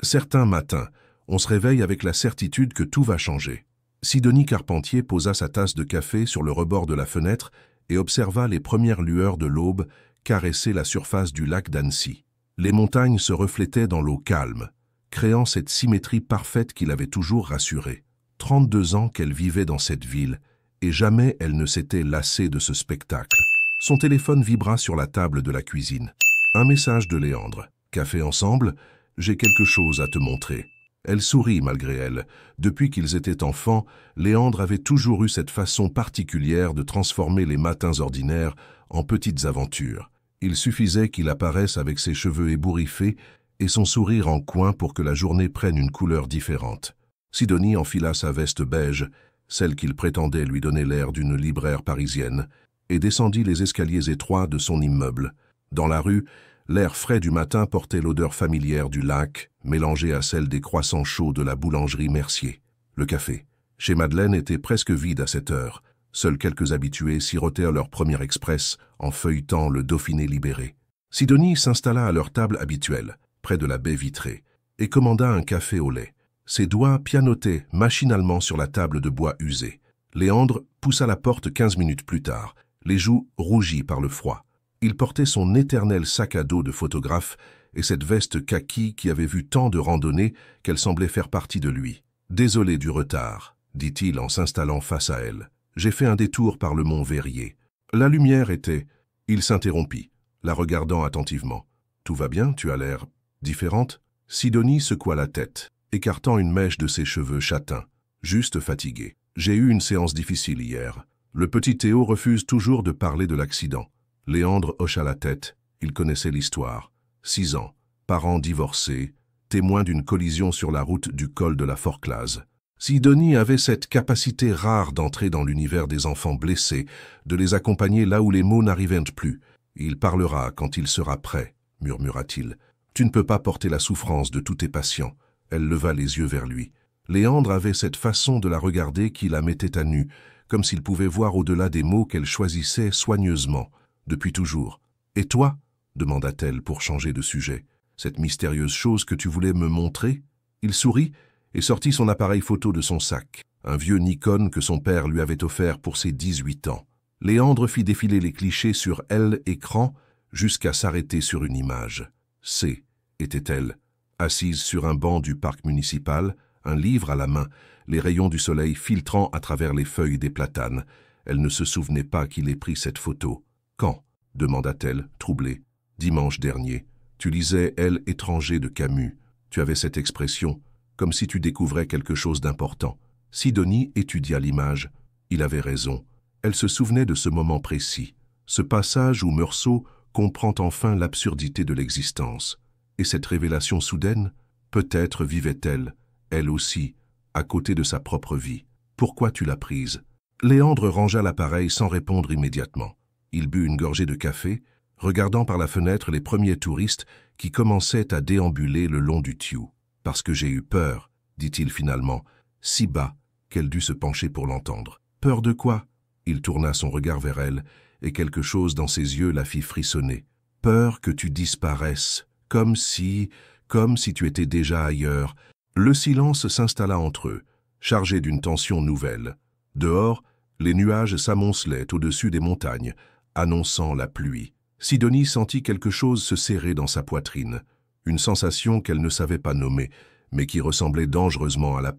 Certains matins, on se réveille avec la certitude que tout va changer. Sidonie Carpentier posa sa tasse de café sur le rebord de la fenêtre et observa les premières lueurs de l'aube caresser la surface du lac d'Annecy. Les montagnes se reflétaient dans l'eau calme, créant cette symétrie parfaite qui l'avait toujours rassurée. 32 ans qu'elle vivait dans cette ville, et jamais elle ne s'était lassée de ce spectacle. Son téléphone vibra sur la table de la cuisine. Un message de Léandre. « Café ensemble ? J'ai quelque chose à te montrer. » Elle sourit malgré elle. Depuis qu'ils étaient enfants, Léandre avait toujours eu cette façon particulière de transformer les matins ordinaires en petites aventures. Il suffisait qu'il apparaisse avec ses cheveux ébouriffés et son sourire en coin pour que la journée prenne une couleur différente. Sidonie enfila sa veste beige, celle qu'il prétendait lui donner l'air d'une libraire parisienne, et descendit les escaliers étroits de son immeuble. Dans la rue, l'air frais du matin portait l'odeur familière du lac, mélangée à celle des croissants chauds de la boulangerie Mercier. Le café, chez Madeleine, était presque vide à cette heure. Seuls quelques habitués sirotèrent leur premier express en feuilletant le Dauphiné libéré. Sidonie s'installa à leur table habituelle, près de la baie vitrée, et commanda un café au lait. Ses doigts pianotaient machinalement sur la table de bois usée. Léandre poussa la porte 15 minutes plus tard, les joues rougies par le froid. Il portait son éternel sac à dos de photographe et cette veste kaki qui avait vu tant de randonnées qu'elle semblait faire partie de lui. « Désolé du retard », dit-il en s'installant face à elle. « J'ai fait un détour par le mont Verrier. » La lumière était... Il s'interrompit, la regardant attentivement. « Tout va bien, tu as l'air différente ?» Sidonie secoua la tête, écartant une mèche de ses cheveux châtains. « Juste fatiguée. J'ai eu une séance difficile hier. Le petit Théo refuse toujours de parler de l'accident. » Léandre hocha la tête. Il connaissait l'histoire. 6 ans, parents divorcés, témoin d'une collision sur la route du col de la Forclaz. Sidonie avait cette capacité rare d'entrer dans l'univers des enfants blessés, de les accompagner là où les mots n'arrivaient plus. « Il parlera quand il sera prêt », murmura-t-il. « Tu ne peux pas porter la souffrance de tous tes patients. » Elle leva les yeux vers lui. Léandre avait cette façon de la regarder qui la mettait à nu, comme s'il pouvait voir au-delà des mots qu'elle choisissait soigneusement. Depuis toujours. « Et toi ?» demanda-t-elle pour changer de sujet. « Cette mystérieuse chose que tu voulais me montrer ?» Il sourit et sortit son appareil photo de son sac, un vieux Nikon que son père lui avait offert pour ses 18 ans. Léandre fit défiler les clichés sur L-écran jusqu'à s'arrêter sur une image. C, était-elle, assise sur un banc du parc municipal, un livre à la main, les rayons du soleil filtrant à travers les feuilles des platanes. Elle ne se souvenait pas qu'il ait pris cette photo. « Quand ?» demanda-t-elle, troublée. « Dimanche dernier. Tu lisais Elle étranger de Camus. Tu avais cette expression, comme si tu découvrais quelque chose d'important. » Sidonie étudia l'image. Il avait raison. Elle se souvenait de ce moment précis, ce passage où Meursault comprend enfin l'absurdité de l'existence. Et cette révélation soudaine, peut-être vivait-elle, elle aussi, à côté de sa propre vie. « Pourquoi tu l'as prise ?» Léandre rangea l'appareil sans répondre immédiatement. Il but une gorgée de café, regardant par la fenêtre les premiers touristes qui commençaient à déambuler le long du Thiou. « Parce que j'ai eu peur, » dit-il finalement, si bas qu'elle dut se pencher pour l'entendre. « Peur de quoi ?» Il tourna son regard vers elle, et quelque chose dans ses yeux la fit frissonner. « Peur que tu disparaisses, comme si tu étais déjà ailleurs. » Le silence s'installa entre eux, chargé d'une tension nouvelle. Dehors, les nuages s'amoncelaient au-dessus des montagnes, annonçant la pluie. Sidonie sentit quelque chose se serrer dans sa poitrine, une sensation qu'elle ne savait pas nommer, mais qui ressemblait dangereusement à la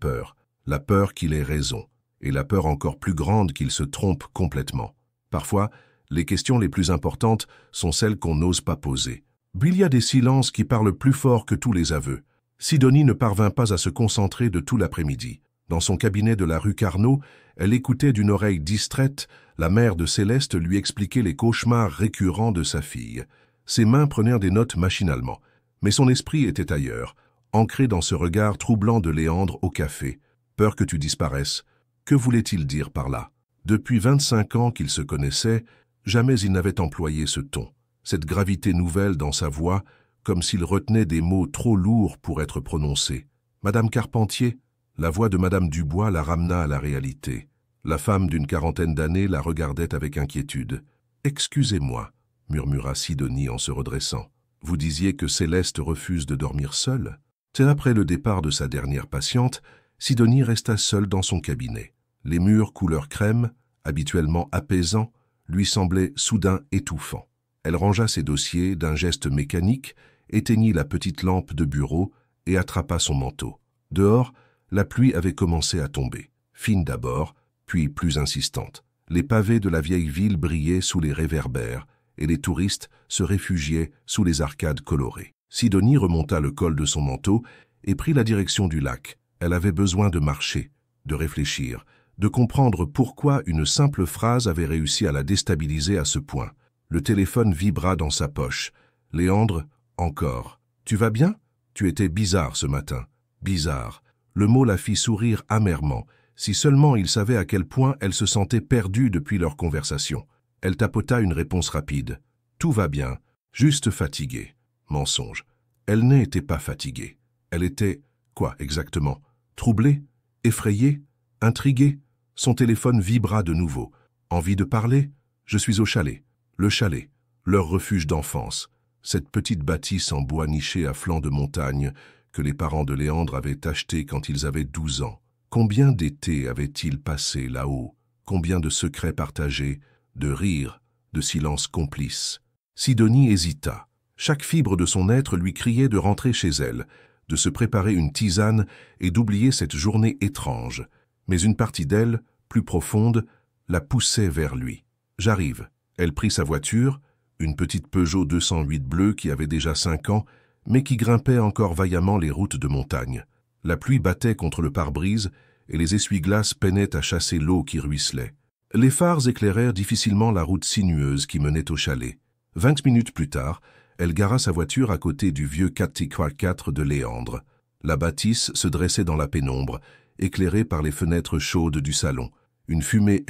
peur qu'il ait raison, et la peur encore plus grande qu'il se trompe complètement. Parfois, les questions les plus importantes sont celles qu'on n'ose pas poser. Il y a des silences qui parlent plus fort que tous les aveux. Sidonie ne parvint pas à se concentrer de tout l'après-midi. Dans son cabinet de la rue Carnot, elle écoutait d'une oreille distraite la mère de Céleste lui expliquer les cauchemars récurrents de sa fille. Ses mains prenaient des notes machinalement, mais son esprit était ailleurs, ancré dans ce regard troublant de Léandre au café. « Peur que tu disparaisses. » Que voulait-il dire par là? Depuis 25 ans qu'ils se connaissaient, jamais il n'avait employé ce ton, cette gravité nouvelle dans sa voix, comme s'il retenait des mots trop lourds pour être prononcés. « Madame Carpentier ?» La voix de Madame Dubois la ramena à la réalité. La femme d'une 40aine d'années la regardait avec inquiétude. « Excusez-moi, » murmura Sidonie en se redressant. « Vous disiez que Céleste refuse de dormir seule ?» C'est après le départ de sa dernière patiente, Sidonie resta seule dans son cabinet. Les murs couleur crème, habituellement apaisants, lui semblaient soudain étouffants. Elle rangea ses dossiers d'un geste mécanique, éteignit la petite lampe de bureau et attrapa son manteau. Dehors, la pluie avait commencé à tomber, fine d'abord, puis plus insistante. Les pavés de la vieille ville brillaient sous les réverbères et les touristes se réfugiaient sous les arcades colorées. Sidonie remonta le col de son manteau et prit la direction du lac. Elle avait besoin de marcher, de réfléchir, de comprendre pourquoi une simple phrase avait réussi à la déstabiliser à ce point. Le téléphone vibra dans sa poche. Léandre, encore. « Tu vas bien ? Tu étais bizarre ce matin. » Bizarre. Le mot la fit sourire amèrement. Si seulement il savait à quel point elle se sentait perdue depuis leur conversation. Elle tapota une réponse rapide. « Tout va bien, juste fatiguée. » Mensonge. Elle n'était pas fatiguée. Elle était, quoi exactement? Troublée? Effrayée? Intriguée? Son téléphone vibra de nouveau. Envie de parler? Je suis au chalet. Le chalet. Leur refuge d'enfance. Cette petite bâtisse en bois niché à flanc de montagne que les parents de Léandre avaient acheté quand ils avaient 12 ans. Combien d'étés avaient-ils passé là-haut? Combien de secrets partagés, de rires, de silences complices? Sidonie hésita. Chaque fibre de son être lui criait de rentrer chez elle, de se préparer une tisane et d'oublier cette journée étrange. Mais une partie d'elle, plus profonde, la poussait vers lui. « J'arrive. » Elle prit sa voiture, une petite Peugeot 208 bleue qui avait déjà 5 ans, mais qui grimpait encore vaillamment les routes de montagne. La pluie battait contre le pare-brise et les essuie-glaces peinaient à chasser l'eau qui ruisselait. Les phares éclairèrent difficilement la route sinueuse qui menait au chalet. 20 minutes plus tard, elle gara sa voiture à côté du vieux 4x4 de Léandre. La bâtisse se dressait dans la pénombre, éclairée par les fenêtres chaudes du salon. Une fumée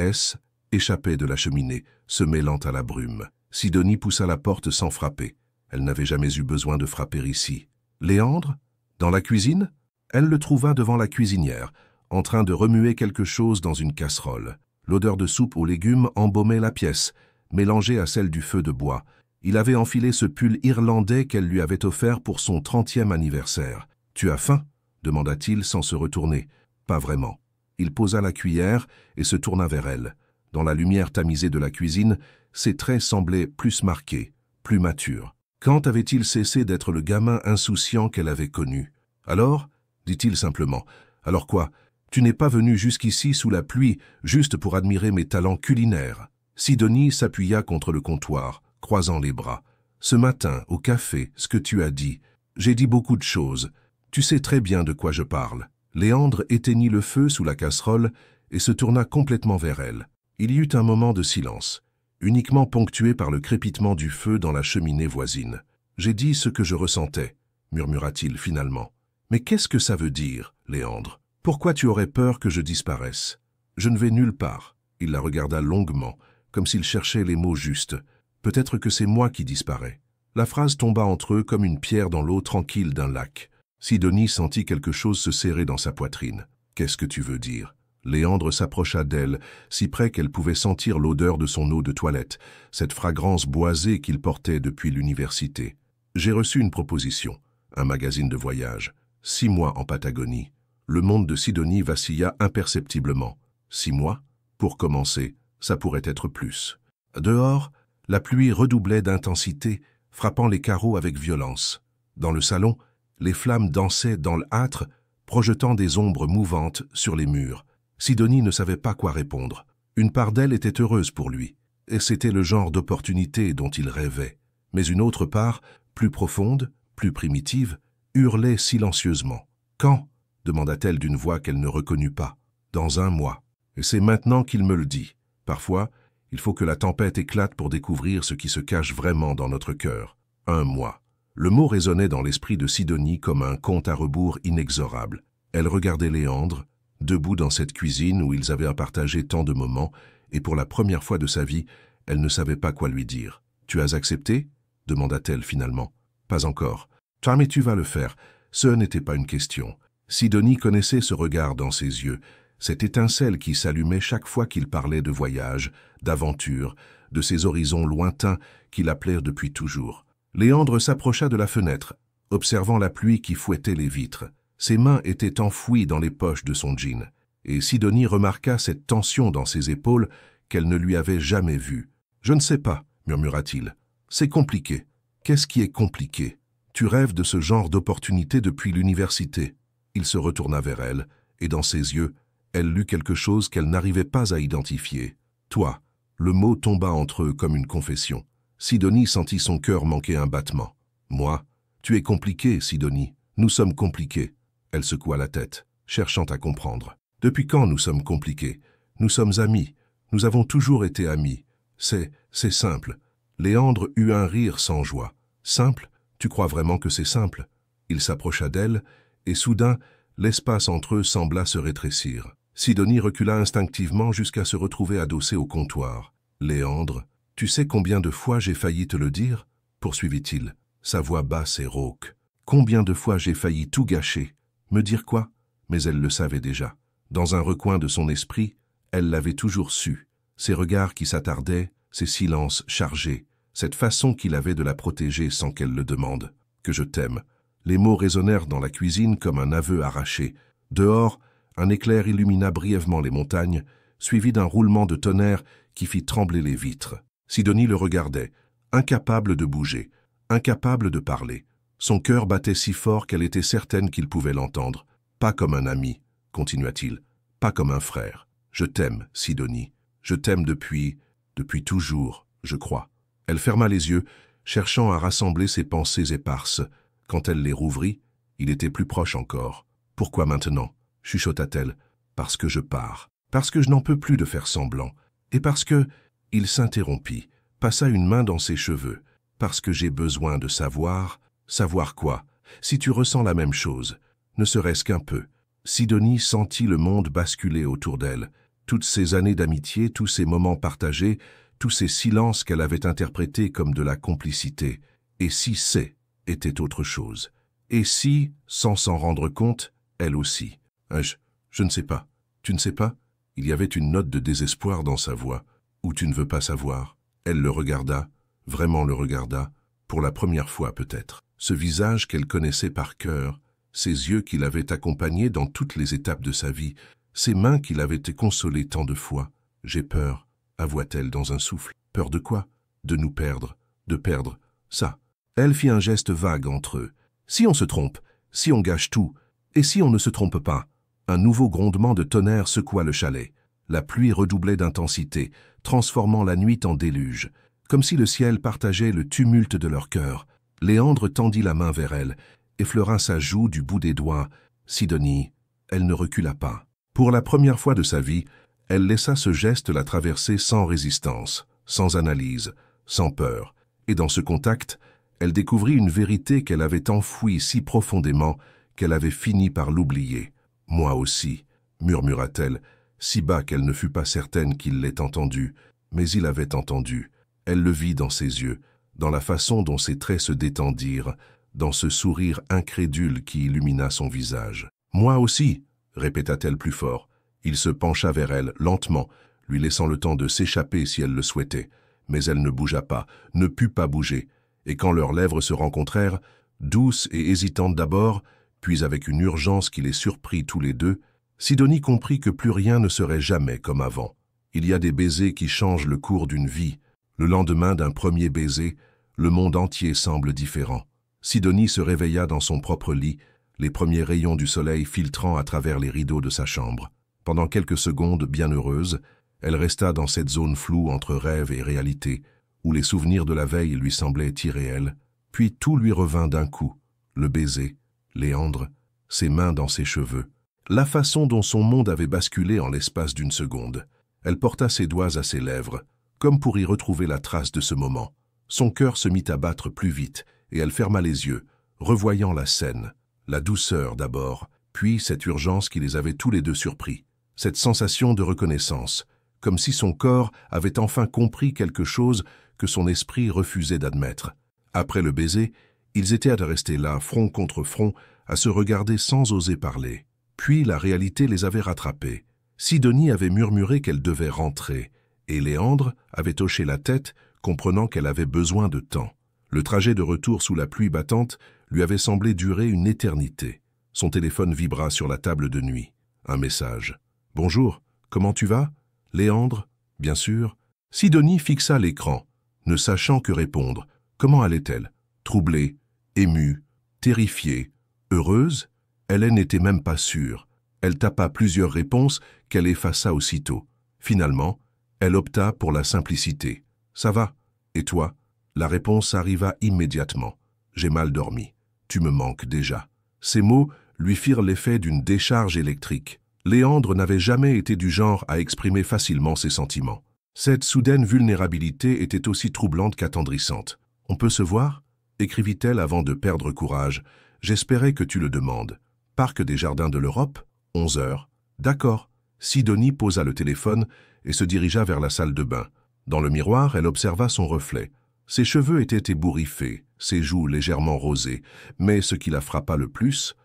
échappait de la cheminée, se mêlant à la brume. Sidonie poussa la porte sans frapper. Elle n'avait jamais eu besoin de frapper ici. Léandre? Dans la cuisine? Elle le trouva devant la cuisinière, en train de remuer quelque chose dans une casserole. L'odeur de soupe aux légumes embaumait la pièce, mélangée à celle du feu de bois. Il avait enfilé ce pull irlandais qu'elle lui avait offert pour son 30e anniversaire. « Tu as faim ?» demanda-t-il sans se retourner. « Pas vraiment. » Il posa la cuillère et se tourna vers elle. Dans la lumière tamisée de la cuisine, ses traits semblaient plus marqués, plus matures. Quand avait-il cessé d'être le gamin insouciant qu'elle avait connu? « Alors ?» dit-il simplement. « Alors quoi? Tu n'es pas venu jusqu'ici sous la pluie, juste pour admirer mes talents culinaires. » Sidonie s'appuya contre le comptoir, croisant les bras. « Ce matin, au café, ce que tu as dit. J'ai dit beaucoup de choses. Tu sais très bien de quoi je parle. » Léandre éteignit le feu sous la casserole et se tourna complètement vers elle. Il y eut un moment de silence, uniquement ponctué par le crépitement du feu dans la cheminée voisine. « J'ai dit ce que je ressentais, » murmura-t-il finalement. « Mais qu'est-ce que ça veut dire, Léandre? Pourquoi tu aurais peur que je disparaisse? Je ne vais nulle part. » Il la regarda longuement, comme s'il cherchait les mots justes. « Peut-être que c'est moi qui disparais. » La phrase tomba entre eux comme une pierre dans l'eau tranquille d'un lac. Sidonie sentit quelque chose se serrer dans sa poitrine. « Qu'est-ce que tu veux dire ?» Léandre s'approcha d'elle, si près qu'elle pouvait sentir l'odeur de son eau de toilette, cette fragrance boisée qu'il portait depuis l'université. « J'ai reçu une proposition, un magazine de voyage. 6 mois en Patagonie. » Le monde de Sidonie vacilla imperceptiblement. 6 mois? Pour commencer, ça pourrait être plus. Dehors, la pluie redoublait d'intensité, frappant les carreaux avec violence. Dans le salon, les flammes dansaient dans l'âtre, projetant des ombres mouvantes sur les murs. Sidonie ne savait pas quoi répondre. Une part d'elle était heureuse pour lui, et c'était le genre d'opportunité dont il rêvait. Mais une autre part, plus profonde, plus primitive, hurlait silencieusement. « Quand ?» demanda-t-elle d'une voix qu'elle ne reconnut pas. « Dans 1 mois. Et c'est maintenant qu'il me le dit. Parfois, il faut que la tempête éclate pour découvrir ce qui se cache vraiment dans notre cœur. 1 mois. » Le mot résonnait dans l'esprit de Sidonie comme un compte à rebours inexorable. Elle regardait Léandre, debout dans cette cuisine où ils avaient à partager tant de moments, et pour la première fois de sa vie, elle ne savait pas quoi lui dire. « Tu as accepté ?» demanda-t-elle finalement. « Pas encore. »« Ah, mais tu vas le faire. » Ce n'était pas une question. Sidonie connaissait ce regard dans ses yeux, cette étincelle qui s'allumait chaque fois qu'il parlait de voyage, d'aventure, de ces horizons lointains qui l'appelaient depuis toujours. Léandre s'approcha de la fenêtre. « observant la pluie qui fouettait les vitres. Ses mains étaient enfouies dans les poches de son jean, et Sidonie remarqua cette tension dans ses épaules qu'elle ne lui avait jamais vue. « Je ne sais pas, » murmura-t-il. « C'est compliqué. » « Qu'est-ce qui est compliqué? Tu rêves de ce genre d'opportunité depuis l'université. » Il se retourna vers elle, et dans ses yeux, elle lut quelque chose qu'elle n'arrivait pas à identifier. « Toi !» Le mot tomba entre eux comme une confession. Sidonie sentit son cœur manquer un battement. « Moi? Tu es compliqué, Sidonie. Nous sommes compliqués. » Elle secoua la tête, cherchant à comprendre. « Depuis quand nous sommes compliqués? Nous sommes amis. Nous avons toujours été amis. C'est simple. » Léandre eut un rire sans joie. « Simple? Tu crois vraiment que c'est simple ?» Il s'approcha d'elle, et soudain, l'espace entre eux sembla se rétrécir. Sidonie recula instinctivement jusqu'à se retrouver adossée au comptoir. « Léandre, tu sais combien de fois j'ai failli te le dire ?» poursuivit-il, sa voix basse et rauque. « Combien de fois j'ai failli tout gâcher? Me dire quoi ?» Mais elle le savait déjà. Dans un recoin de son esprit, elle l'avait toujours su. Ses regards qui s'attardaient, ses silences chargés, cette façon qu'il avait de la protéger sans qu'elle le demande. « Que je t'aime !» Les mots résonnèrent dans la cuisine comme un aveu arraché. Dehors, un éclair illumina brièvement les montagnes, suivi d'un roulement de tonnerre qui fit trembler les vitres. Sidonie le regardait, incapable de bouger, incapable de parler. Son cœur battait si fort qu'elle était certaine qu'il pouvait l'entendre. « Pas comme un ami, » continua-t-il, « pas comme un frère. Je t'aime, Sidonie. Je t'aime depuis toujours, je crois. » Elle ferma les yeux, cherchant à rassembler ses pensées éparses. Quand elle les rouvrit, il était plus proche encore. « Pourquoi maintenant ?» chuchota-t-elle. « Parce que je pars. Parce que je n'en peux plus de faire semblant. Et parce que... » Il s'interrompit, passa une main dans ses cheveux. « Parce que j'ai besoin de savoir... » « Savoir quoi? Si tu ressens la même chose, ne serait-ce qu'un peu. » Sidonie sentit le monde basculer autour d'elle. Toutes ces années d'amitié, tous ces moments partagés, tous ces silences qu'elle avait interprétés comme de la complicité. Et si c'est était autre chose? Et si, sans s'en rendre compte, elle aussi? Je ne sais pas. Tu ne sais pas? Il y avait une note de désespoir dans sa voix. Ou tu ne veux pas savoir? Elle le regarda, vraiment le regarda, pour la première fois peut-être. Ce visage qu'elle connaissait par cœur, ces yeux qui l'avaient accompagnée dans toutes les étapes de sa vie, ces mains qui l'avaient consolée tant de fois. « J'ai peur », avoua-t-elle dans un souffle. « Peur de quoi? De nous perdre, de perdre ça. » Elle fit un geste vague entre eux. « Si on se trompe, si on gâche tout, et si on ne se trompe pas ?» Un nouveau grondement de tonnerre secoua le chalet. La pluie redoublait d'intensité, transformant la nuit en déluge, comme si le ciel partageait le tumulte de leur cœur. Léandre tendit la main vers elle, effleura sa joue du bout des doigts. Sidonie, elle ne recula pas. Pour la première fois de sa vie, elle laissa ce geste la traverser sans résistance, sans analyse, sans peur. Et dans ce contact, elle découvrit une vérité qu'elle avait enfouie si profondément qu'elle avait fini par l'oublier. « Moi aussi », murmura-t-elle, si bas qu'elle ne fut pas certaine qu'il l'ait entendu, mais il avait entendu. Elle le vit dans ses yeux, dans la façon dont ses traits se détendirent, dans ce sourire incrédule qui illumina son visage. « Moi aussi !» répéta-t-elle plus fort. Il se pencha vers elle, lentement, lui laissant le temps de s'échapper si elle le souhaitait. Mais elle ne bougea pas, ne put pas bouger, et quand leurs lèvres se rencontrèrent, douces et hésitantes d'abord, puis avec une urgence qui les surprit tous les deux, Sidonie comprit que plus rien ne serait jamais comme avant. Il y a des baisers qui changent le cours d'une vie. Le lendemain d'un premier baiser, le monde entier semble différent. Sidonie se réveilla dans son propre lit, les premiers rayons du soleil filtrant à travers les rideaux de sa chambre. Pendant quelques secondes, bien heureuse, elle resta dans cette zone floue entre rêve et réalité, où les souvenirs de la veille lui semblaient irréels. Puis tout lui revint d'un coup. Le baiser, Léandre, ses mains dans ses cheveux. La façon dont son monde avait basculé en l'espace d'une seconde. Elle porta ses doigts à ses lèvres, comme pour y retrouver la trace de ce moment. Son cœur se mit à battre plus vite, et elle ferma les yeux, revoyant la scène. La douceur d'abord, puis cette urgence qui les avait tous les deux surpris. Cette sensation de reconnaissance, comme si son corps avait enfin compris quelque chose que son esprit refusait d'admettre. Après le baiser, ils étaient à rester là, front contre front, à se regarder sans oser parler. Puis la réalité les avait rattrapés. Sidonie avait murmuré qu'elle devait rentrer, et Léandre avait hoché la tête, comprenant qu'elle avait besoin de temps. Le trajet de retour sous la pluie battante lui avait semblé durer une éternité. Son téléphone vibra sur la table de nuit. Un message. « Bonjour, comment tu vas ?»« Léandre, bien sûr. » Sidonie fixa l'écran, ne sachant que répondre. Comment allait-elle? Troublée, émue, terrifiée, heureuse? Elle n'était même pas sûre. Elle tapa plusieurs réponses qu'elle effaça aussitôt. Finalement, elle opta pour la simplicité. « Ça va? Et toi ?» La réponse arriva immédiatement. « J'ai mal dormi. Tu me manques déjà. » Ces mots lui firent l'effet d'une décharge électrique. Léandre n'avait jamais été du genre à exprimer facilement ses sentiments. Cette soudaine vulnérabilité était aussi troublante qu'attendrissante. « On peut se voir ?» écrivit-elle avant de perdre courage. « J'espérais que tu le demandes. Parc des Jardins de l'Europe, 11 heures. »« D'accord. » Sidonie posa le téléphone et se dirigea vers la salle de bain. Dans le miroir, elle observa son reflet. Ses cheveux étaient ébouriffés, ses joues légèrement rosées, mais ce qui la frappa le plus,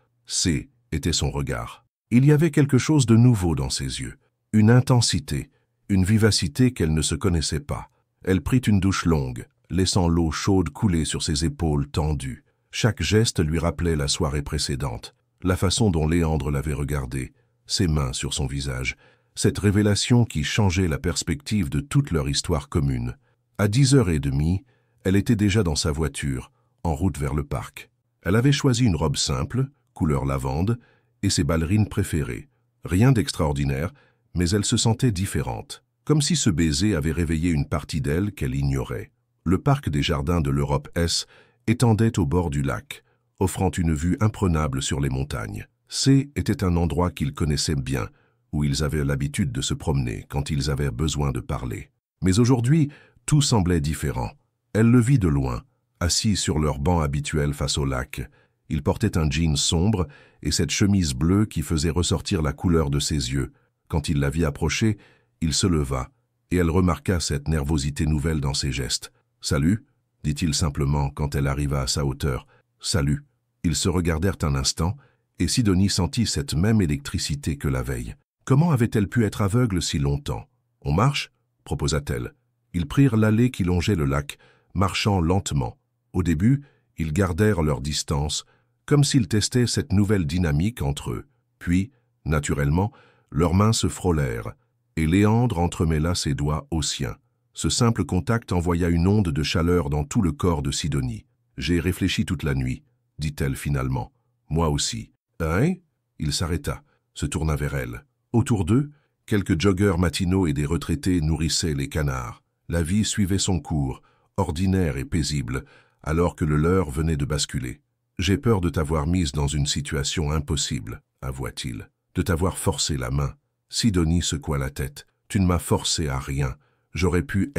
était son regard. Il y avait quelque chose de nouveau dans ses yeux, une intensité, une vivacité qu'elle ne se connaissait pas. Elle prit une douche longue, laissant l'eau chaude couler sur ses épaules tendues. Chaque geste lui rappelait la soirée précédente, la façon dont Léandre l'avait regardée, ses mains sur son visage, cette révélation qui changeait la perspective de toute leur histoire commune. À 10h30, elle était déjà dans sa voiture, en route vers le parc. Elle avait choisi une robe simple, couleur lavande, et ses ballerines préférées. Rien d'extraordinaire, mais elle se sentait différente, comme si ce baiser avait réveillé une partie d'elle qu'elle ignorait. Le parc des Jardins de l'Europe S étendait au bord du lac, offrant une vue imprenable sur les montagnes. Était un endroit qu'ils connaissaient bien, où ils avaient l'habitude de se promener quand ils avaient besoin de parler. Mais aujourd'hui, tout semblait différent. Elle le vit de loin, assis sur leur banc habituel face au lac. Il portait un jean sombre et cette chemise bleue qui faisait ressortir la couleur de ses yeux. Quand il la vit approcher, il se leva, et elle remarqua cette nervosité nouvelle dans ses gestes. « Salut » dit-il simplement quand elle arriva à sa hauteur. « Salut ». Ils se regardèrent un instant, et Sidonie sentit cette même électricité que la veille. Comment avait-elle pu être aveugle si longtemps? « On marche » proposa-t-elle. Ils prirent l'allée qui longeait le lac, marchant lentement. Au début, ils gardèrent leur distance, comme s'ils testaient cette nouvelle dynamique entre eux. Puis, naturellement, leurs mains se frôlèrent, et Léandre entremêla ses doigts aux siens. Ce simple contact envoya une onde de chaleur dans tout le corps de Sidonie. « J'ai réfléchi toute la nuit, » dit-elle finalement. « Moi aussi. »« Hein ?» Il s'arrêta, se tourna vers elle. Autour d'eux, quelques joggeurs matinaux et des retraités nourrissaient les canards. La vie suivait son cours, ordinaire et paisible, alors que le leur venait de basculer. « J'ai peur de t'avoir mise dans une situation impossible, » avoua-t-il, « de t'avoir forcé la main. » Sidonie secoua la tête. « Tu ne m'as forcé à rien. J'aurais pu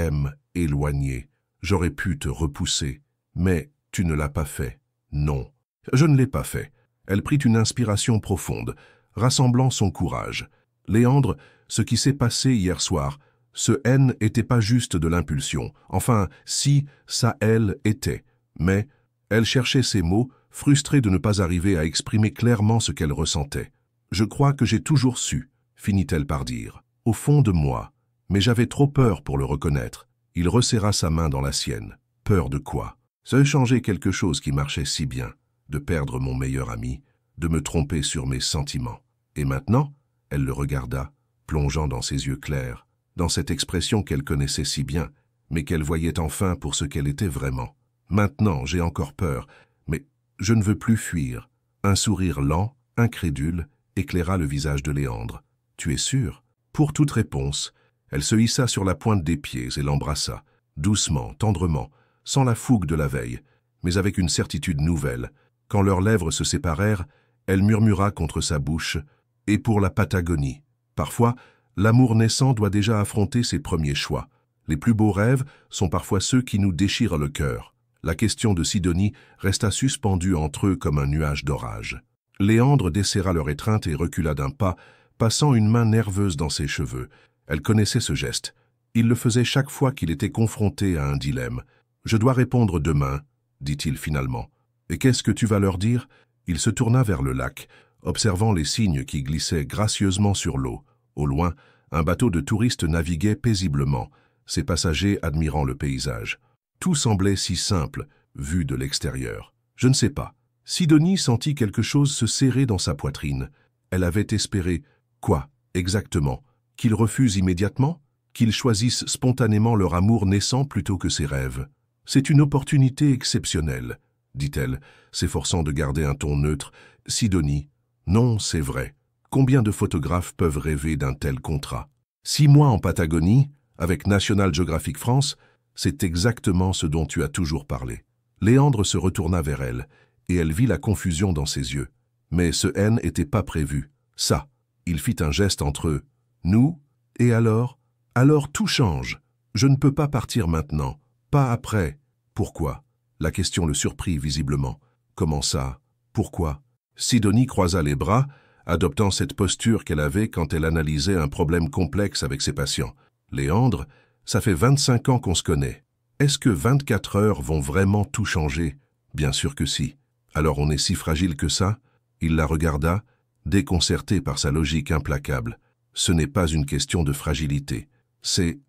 éloigner. J'aurais pu te repousser. Mais tu ne l'as pas fait. Non, je ne l'ai pas fait. » Elle prit une inspiration profonde, rassemblant son courage. « Léandre, ce qui s'est passé hier soir, ce haine n'était pas juste de l'impulsion. Enfin, si, ça elle était. Mais elle cherchait ses mots, frustrée de ne pas arriver à exprimer clairement ce qu'elle ressentait. « Je crois que j'ai toujours su, » finit-elle par dire, « au fond de moi. Mais j'avais trop peur pour le reconnaître. » Il resserra sa main dans la sienne. « Peur de quoi? Ça changeait quelque chose qui marchait si bien. De perdre mon meilleur ami, de me tromper sur mes sentiments. Et maintenant, » elle le regarda, plongeant dans ses yeux clairs, dans cette expression qu'elle connaissait si bien, mais qu'elle voyait enfin pour ce qu'elle était vraiment. « Maintenant, j'ai encore peur, mais je ne veux plus fuir. » Un sourire lent, incrédule, éclaira le visage de Léandre. « Tu es sûr ?» Pour toute réponse, elle se hissa sur la pointe des pieds et l'embrassa, doucement, tendrement, sans la fougue de la veille, mais avec une certitude nouvelle. Quand leurs lèvres se séparèrent, elle murmura contre sa bouche « Et pour la Patagonie ?» Parfois, l'amour naissant doit déjà affronter ses premiers choix. Les plus beaux rêves sont parfois ceux qui nous déchirent le cœur. La question de Sidonie resta suspendue entre eux comme un nuage d'orage. Léandre desserra leur étreinte et recula d'un pas, passant une main nerveuse dans ses cheveux. Elle connaissait ce geste. Il le faisait chaque fois qu'il était confronté à un dilemme. « Je dois répondre demain, » dit-il finalement. « Et qu'est-ce que tu vas leur dire ?» Il se tourna vers le lac, observant les cygnes qui glissaient gracieusement sur l'eau. Au loin, un bateau de touristes naviguait paisiblement, ses passagers admirant le paysage. Tout semblait si simple, vu de l'extérieur. « Je ne sais pas. » Sidonie sentit quelque chose se serrer dans sa poitrine. Elle avait espéré, quoi, exactement? Qu'ils refusent immédiatement? Qu'ils choisissent spontanément leur amour naissant plutôt que ses rêves? C'est une opportunité exceptionnelle, dit-elle, s'efforçant de garder un ton neutre. Sidonie, non, c'est vrai. Combien de photographes peuvent rêver d'un tel contrat? 6 mois en Patagonie, avec National Geographic France, c'est exactement ce dont tu as toujours parlé. Léandre se retourna vers elle, et elle vit la confusion dans ses yeux. Mais ce N n'était pas prévu. Ça, il fit un geste entre eux. Nous? Et alors? Alors tout change. Je ne peux pas partir maintenant. Pas après. Pourquoi? La question le surprit visiblement. Comment ça? Pourquoi? Sidonie croisa les bras, adoptant cette posture qu'elle avait quand elle analysait un problème complexe avec ses patients. Léandre, ça fait 25 ans qu'on se connaît. Est-ce que 24 heures vont vraiment tout changer? Bien sûr que si. Alors on est si fragile que ça? Il la regarda, déconcerté par sa logique implacable. Ce n'est pas une question de fragilité. C'est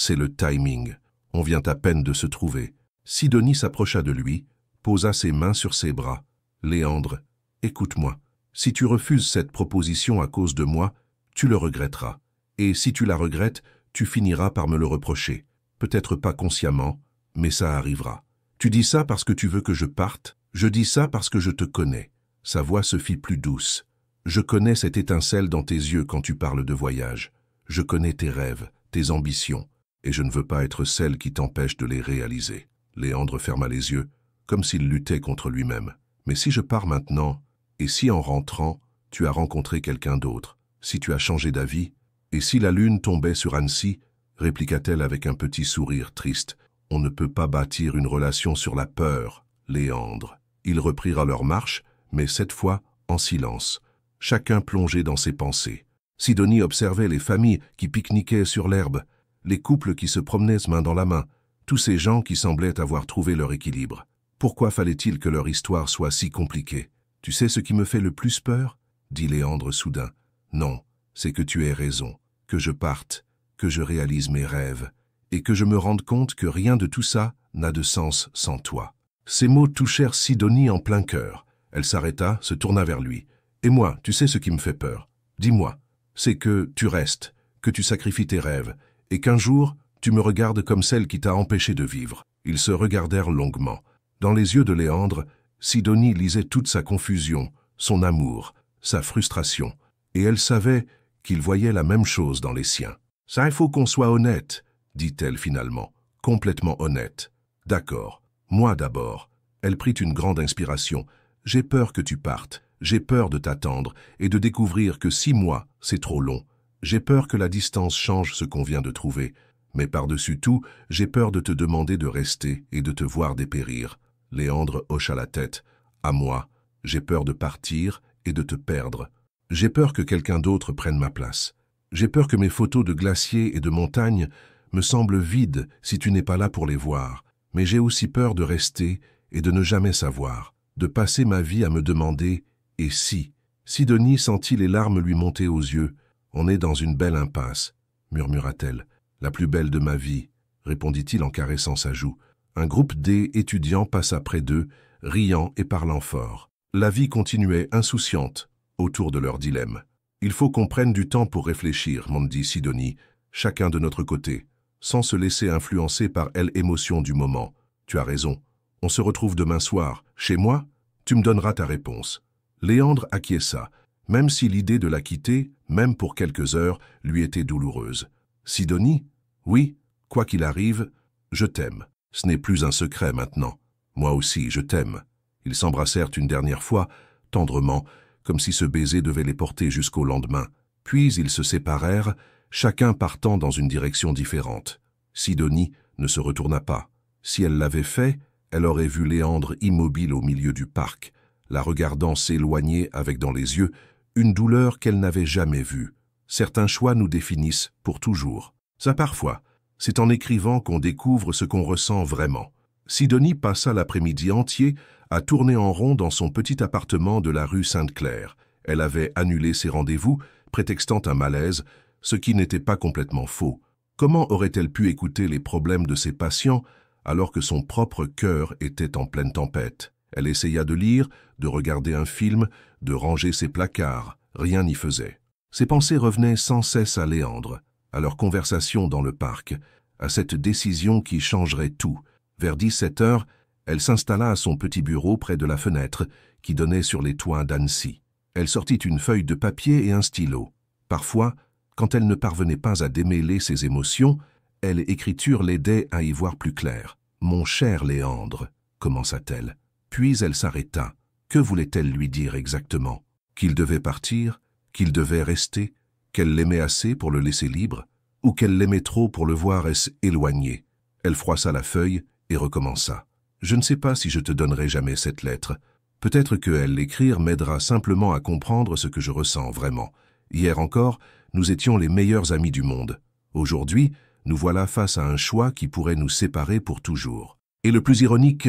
le timing. On vient à peine de se trouver. Sidonie s'approcha de lui, posa ses mains sur ses bras. Léandre, écoute-moi. Si tu refuses cette proposition à cause de moi, tu le regretteras. Et si tu la regrettes, tu finiras par me le reprocher. Peut-être pas consciemment, mais ça arrivera. Tu dis ça parce que tu veux que je parte? Je dis ça parce que je te connais. Sa voix se fit plus douce. Je connais cette étincelle dans tes yeux quand tu parles de voyage. Je connais tes rêves, tes ambitions, et je ne veux pas être celle qui t'empêche de les réaliser. Léandre ferma les yeux, comme s'il luttait contre lui-même. Mais si je pars maintenant, et si en rentrant, tu as rencontré quelqu'un d'autre, si tu as changé d'avis, et si la lune tombait sur Annecy, répliqua-t-elle avec un petit sourire triste, on ne peut pas bâtir une relation sur la peur, Léandre. Ils reprirent leur marche, mais cette fois en silence, chacun plongé dans ses pensées. Sidonie observait les familles qui pique-niquaient sur l'herbe, les couples qui se promenaient main dans la main, tous ces gens qui semblaient avoir trouvé leur équilibre. Pourquoi fallait-il que leur histoire soit si compliquée? Tu sais ce qui me fait le plus peur? Dit Léandre soudain. Non, c'est que tu aies raison, que je parte, que je réalise mes rêves, et que je me rende compte que rien de tout ça n'a de sens sans toi. Ces mots touchèrent Sidonie en plein cœur. Elle s'arrêta, se tourna vers lui. Et moi, tu sais ce qui me fait peur? Dis-moi. C'est que tu restes, que tu sacrifies tes rêves, et qu'un jour, tu me regardes comme celle qui t'a empêché de vivre. Ils se regardèrent longuement. Dans les yeux de Léandre, Sidonie lisait toute sa confusion, son amour, sa frustration, et elle savait qu'il voyait la même chose dans les siens. « Ça, il faut qu'on soit honnête, » dit-elle finalement, complètement honnête. « D'accord, moi d'abord. » Elle prit une grande inspiration. « J'ai peur que tu partes, j'ai peur de t'attendre et de découvrir que 6 mois, c'est trop long. J'ai peur que la distance change ce qu'on vient de trouver. Mais par-dessus tout, j'ai peur de te demander de rester et de te voir dépérir. » Léandre hocha la tête. « À moi, j'ai peur de partir et de te perdre. J'ai peur que quelqu'un d'autre prenne ma place. J'ai peur que mes photos de glaciers et de montagnes me semblent vides si tu n'es pas là pour les voir. Mais j'ai aussi peur de rester et de ne jamais savoir, de passer ma vie à me demander « et si ?» Sidonie sentit les larmes lui monter aux yeux. « On est dans une belle impasse, » murmura-t-elle. « La plus belle de ma vie, » répondit-il en caressant sa joue. Un groupe d'étudiants passa près d'eux, riant et parlant fort. La vie continuait insouciante autour de leur dilemme. « Il faut qu'on prenne du temps pour réfléchir, » m'en dit Sidonie, chacun de notre côté, sans se laisser influencer par l'émotion du moment. « Tu as raison. On se retrouve demain soir. Chez moi? Tu me donneras ta réponse. » Léandre acquiesça, même si l'idée de la quitter, même pour quelques heures, lui était douloureuse. « Sidonie? Oui, quoi qu'il arrive, je t'aime. Ce n'est plus un secret maintenant. Moi aussi, je t'aime. » Ils s'embrassèrent une dernière fois, tendrement, comme si ce baiser devait les porter jusqu'au lendemain. Puis ils se séparèrent, chacun partant dans une direction différente. Sidonie ne se retourna pas. Si elle l'avait fait, elle aurait vu Léandre immobile au milieu du parc, la regardant s'éloigner avec dans les yeux une douleur qu'elle n'avait jamais vue. Certains choix nous définissent pour toujours. Ça parfois, c'est en écrivant qu'on découvre ce qu'on ressent vraiment. Sidonie passa l'après-midi entier à tourner en rond dans son petit appartement de la rue Sainte-Claire. Elle avait annulé ses rendez-vous, prétextant un malaise, ce qui n'était pas complètement faux. Comment aurait-elle pu écouter les problèmes de ses patients alors que son propre cœur était en pleine tempête? Elle essaya de lire, de regarder un film, de ranger ses placards. Rien n'y faisait. Ses pensées revenaient sans cesse à Léandre, à leur conversation dans le parc, à cette décision qui changerait tout. Vers 17 heures, elle s'installa à son petit bureau près de la fenêtre qui donnait sur les toits d'Annecy. Elle sortit une feuille de papier et un stylo. Parfois, quand elle ne parvenait pas à démêler ses émotions, l'écriture l'aidait à y voir plus clair. « Mon cher Léandre », commença-t-elle. Puis elle s'arrêta. Que voulait-elle lui dire exactement? Qu'il devait partir? Qu'il devait rester? Qu'elle l'aimait assez pour le laisser libre? Ou qu'elle l'aimait trop pour le voir éloigné? Elle froissa la feuille et recommença. « Je ne sais pas si je te donnerai jamais cette lettre. Peut-être que l'écrire m'aidera simplement à comprendre ce que je ressens vraiment. Hier encore, nous étions les meilleurs amis du monde. Aujourd'hui, nous voilà face à un choix qui pourrait nous séparer pour toujours. Et le plus ironique,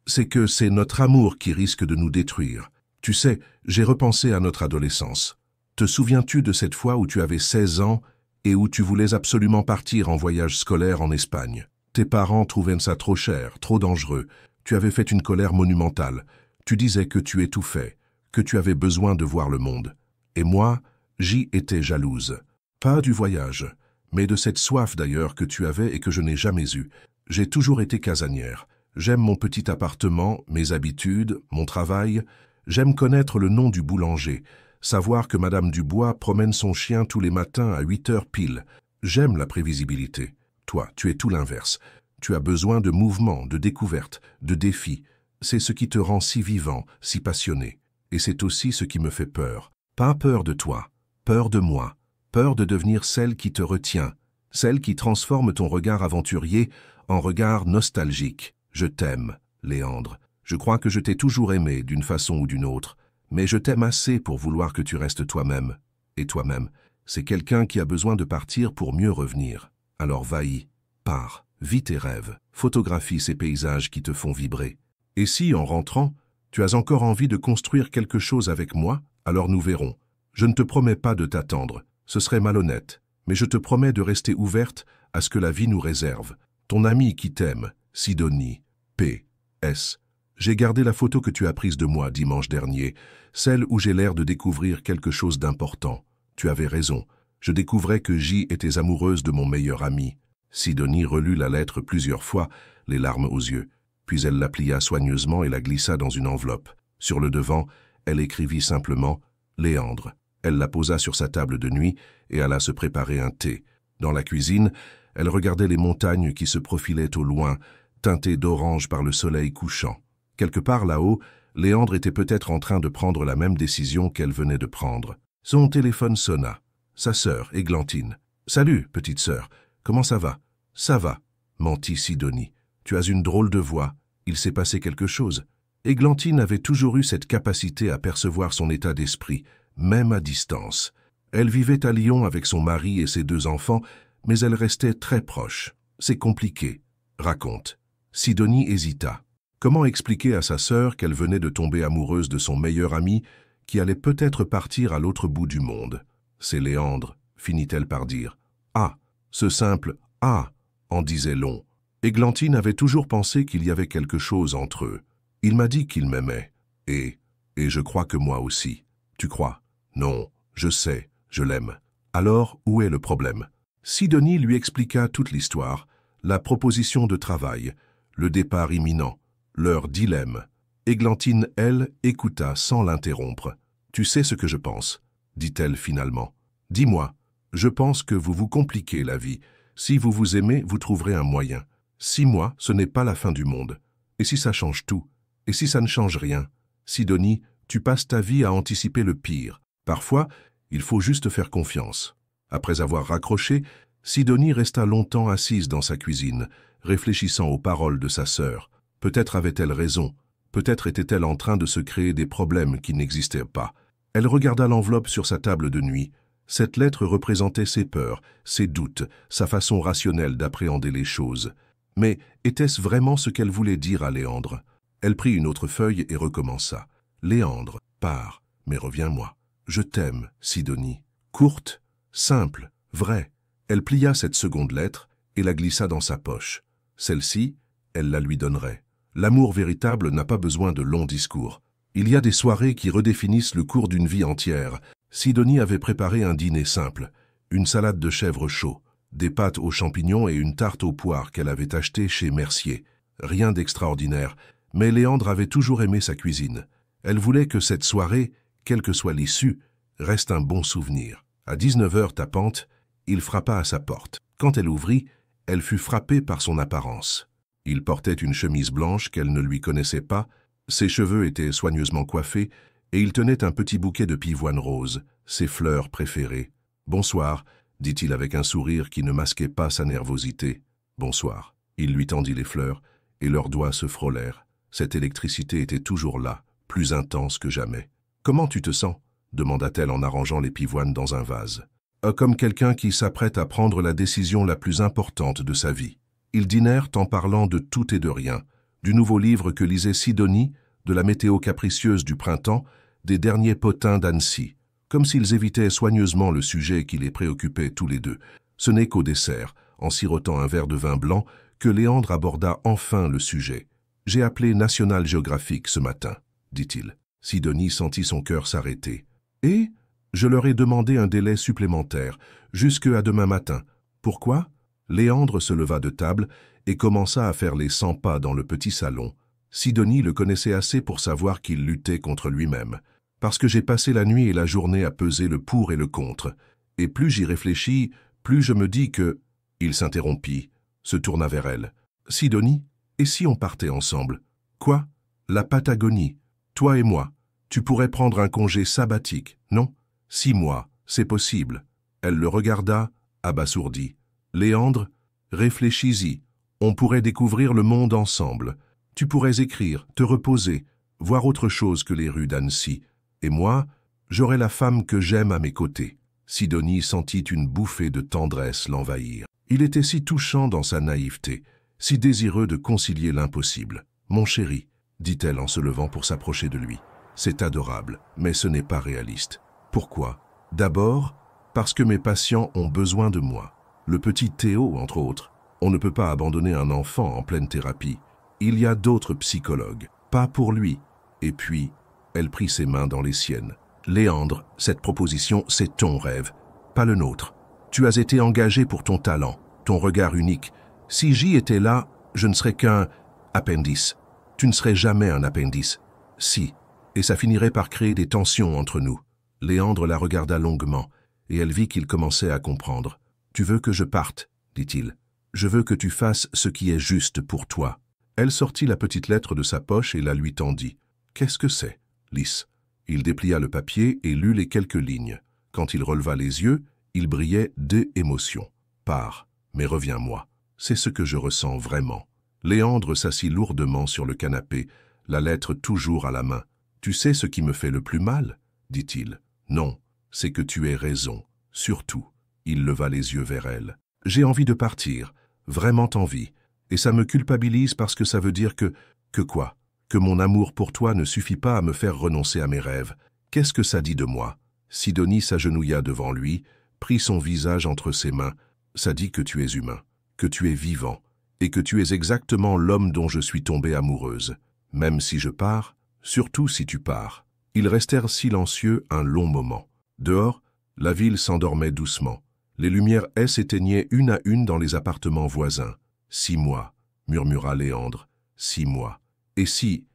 c'est que c'est notre amour qui risque de nous détruire. Tu sais, j'ai repensé à notre adolescence. Te souviens-tu de cette fois où tu avais 16 ans et où tu voulais absolument partir en voyage scolaire en Espagne? Tes parents trouvaient ça trop cher, trop dangereux. Tu avais fait une colère monumentale. Tu disais que tu étouffais, que tu avais besoin de voir le monde. Et moi, j'y étais jalouse. Pas du voyage, mais de cette soif d'ailleurs que tu avais et que je n'ai jamais eue. J'ai toujours été casanière. J'aime mon petit appartement, mes habitudes, mon travail. J'aime connaître le nom du boulanger, savoir que Madame Dubois promène son chien tous les matins à 8 heures pile. J'aime la prévisibilité. Toi, tu es tout l'inverse. Tu as besoin de mouvement, de découverte, de défis. C'est ce qui te rend si vivant, si passionné. Et c'est aussi ce qui me fait peur. Pas peur de toi, peur de moi. Peur de devenir celle qui te retient, celle qui transforme ton regard aventurier en regard nostalgique. Je t'aime, Léandre. Je crois que je t'ai toujours aimé d'une façon ou d'une autre, mais je t'aime assez pour vouloir que tu restes toi-même. Et toi-même, c'est quelqu'un qui a besoin de partir pour mieux revenir. Alors va-y, pars, vis tes rêves, photographie ces paysages qui te font vibrer. Et si, en rentrant, tu as encore envie de construire quelque chose avec moi, alors nous verrons. Je ne te promets pas de t'attendre. Ce serait malhonnête, mais je te promets de rester ouverte à ce que la vie nous réserve. Ton ami qui t'aime, Sidonie, P.S. J'ai gardé la photo que tu as prise de moi dimanche dernier, celle où j'ai l'air de découvrir quelque chose d'important. Tu avais raison, je découvrais que J était amoureuse de mon meilleur ami. Sidonie relut la lettre plusieurs fois, les larmes aux yeux, puis elle la plia soigneusement et la glissa dans une enveloppe. Sur le devant, elle écrivit simplement « Léandre ». Elle la posa sur sa table de nuit et alla se préparer un thé. Dans la cuisine, elle regardait les montagnes qui se profilaient au loin, teintées d'orange par le soleil couchant. Quelque part là-haut, Léandre était peut-être en train de prendre la même décision qu'elle venait de prendre. Son téléphone sonna. Sa sœur, Églantine. « Salut, petite sœur. Comment ça va ?»« Ça va, » mentit Sidonie. « Tu as une drôle de voix. Il s'est passé quelque chose. » Églantine avait toujours eu cette capacité à percevoir son état d'esprit, même à distance. Elle vivait à Lyon avec son mari et ses 2 enfants, mais elle restait très proche. C'est compliqué. Raconte. Sidonie hésita. Comment expliquer à sa sœur qu'elle venait de tomber amoureuse de son meilleur ami, qui allait peut-être partir à l'autre bout du monde? C'est Léandre, finit-elle par dire. Ah, ce simple « ah » en disait long. Églantine avait toujours pensé qu'il y avait quelque chose entre eux. Il m'a dit qu'il m'aimait. Et je crois que moi aussi. Tu crois? Non, je sais, je l'aime. Alors, où est le problème? Sidonie lui expliqua toute l'histoire, la proposition de travail, le départ imminent, leur dilemme. Églantine, elle, écouta sans l'interrompre. « Tu sais ce que je pense ?» dit-elle finalement. « Dis-moi, je pense que vous vous compliquez la vie. Si vous vous aimez, vous trouverez un moyen. 6 mois, ce n'est pas la fin du monde. Et si ça change tout? Et si ça ne change rien? Sidonie, tu passes ta vie à anticiper le pire. Parfois, il faut juste faire confiance. » Après avoir raccroché, Sidonie resta longtemps assise dans sa cuisine, réfléchissant aux paroles de sa sœur. Peut-être avait-elle raison, peut-être était-elle en train de se créer des problèmes qui n'existaient pas. Elle regarda l'enveloppe sur sa table de nuit. Cette lettre représentait ses peurs, ses doutes, sa façon rationnelle d'appréhender les choses. Mais était-ce vraiment ce qu'elle voulait dire à Léandre? Elle prit une autre feuille et recommença. « Léandre, pars, mais reviens-moi. Je t'aime, Sidonie. » Courte, simple, vraie. Elle plia cette seconde lettre et la glissa dans sa poche. Celle-ci, elle la lui donnerait. L'amour véritable n'a pas besoin de longs discours. Il y a des soirées qui redéfinissent le cours d'une vie entière. Sidonie avait préparé un dîner simple, une salade de chèvre chaud, des pâtes aux champignons et une tarte aux poires qu'elle avait achetée chez Mercier. Rien d'extraordinaire, mais Léandre avait toujours aimé sa cuisine. Elle voulait que cette soirée, quelle que soit l'issue, reste un bon souvenir. À 19h tapante, il frappa à sa porte. Quand elle ouvrit, elle fut frappée par son apparence. Il portait une chemise blanche qu'elle ne lui connaissait pas, ses cheveux étaient soigneusement coiffés, et il tenait un petit bouquet de pivoine rose, ses fleurs préférées. « Bonsoir », dit-il avec un sourire qui ne masquait pas sa nervosité. « Bonsoir ». Il lui tendit les fleurs, et leurs doigts se frôlèrent. Cette électricité était toujours là, plus intense que jamais. « Comment tu te sens ?» demanda-t-elle en arrangeant les pivoines dans un vase. « Comme quelqu'un qui s'apprête à prendre la décision la plus importante de sa vie. » Ils dînèrent en parlant de tout et de rien, du nouveau livre que lisait Sidonie, de la météo capricieuse du printemps, des derniers potins d'Annecy, comme s'ils évitaient soigneusement le sujet qui les préoccupait tous les deux. Ce n'est qu'au dessert, en sirotant un verre de vin blanc, que Léandre aborda enfin le sujet. « J'ai appelé National Geographic ce matin, » dit-il. Sidonie sentit son cœur s'arrêter. « Et je leur ai demandé un délai supplémentaire, jusque à demain matin. Pourquoi ?» Léandre se leva de table et commença à faire les 100 pas dans le petit salon. Sidonie le connaissait assez pour savoir qu'il luttait contre lui-même. « Parce que j'ai passé la nuit et la journée à peser le pour et le contre. Et plus j'y réfléchis, plus je me dis que... » Il s'interrompit, se tourna vers elle. « Sidonie, et si on partait ensemble ? » « Quoi ? La Patagonie. Toi et moi. Tu pourrais prendre un congé sabbatique, non ? 6 mois, c'est possible. » Elle le regarda, abasourdie. « Léandre, réfléchis-y. On pourrait découvrir le monde ensemble. Tu pourrais écrire, te reposer, voir autre chose que les rues d'Annecy. Et moi, j'aurais la femme que j'aime à mes côtés. » Sidonie sentit une bouffée de tendresse l'envahir. Il était si touchant dans sa naïveté, si désireux de concilier l'impossible. « Mon chéri, » dit-elle en se levant pour s'approcher de lui. « C'est adorable, mais ce n'est pas réaliste. Pourquoi ? D'abord, parce que mes patients ont besoin de moi. Le petit Théo, entre autres. On ne peut pas abandonner un enfant en pleine thérapie. Il y a d'autres psychologues, pas pour lui. Et puis, elle prit ses mains dans les siennes. « Léandre, cette proposition, c'est ton rêve, pas le nôtre. Tu as été engagé pour ton talent, ton regard unique. Si j'y étais là, je ne serais qu'un appendice. Tu ne serais jamais un appendice. Si. Et ça finirait par créer des tensions entre nous. » Léandre la regarda longuement, et elle vit qu'il commençait à comprendre. « Tu veux que je parte, » dit-il. « Je veux que tu fasses ce qui est juste pour toi. » Elle sortit la petite lettre de sa poche et la lui tendit. « Qu'est-ce que c'est, Lys ?» Il déplia le papier et lut les quelques lignes. Quand il releva les yeux, il brillait d'émotion. « Pars, mais reviens-moi. C'est ce que je ressens vraiment. » Léandre s'assit lourdement sur le canapé, la lettre toujours à la main. « Tu sais ce qui me fait le plus mal ?» dit-il. « Non, c'est que tu aies raison, surtout. » Il leva les yeux vers elle. « J'ai envie de partir, vraiment envie, et ça me culpabilise parce que ça veut dire que... Que quoi ? Que mon amour pour toi ne suffit pas à me faire renoncer à mes rêves. Qu'est-ce que ça dit de moi ?» Sidonie s'agenouilla devant lui, prit son visage entre ses mains. « Ça dit que tu es humain, que tu es vivant, et que tu es exactement l'homme dont je suis tombée amoureuse. Même si je pars, surtout si tu pars. » Ils restèrent silencieux un long moment. Dehors, la ville s'endormait doucement. Les lumières s'éteignaient une à une dans les appartements voisins. « 6 mois, » murmura Léandre. « 6 mois. Et si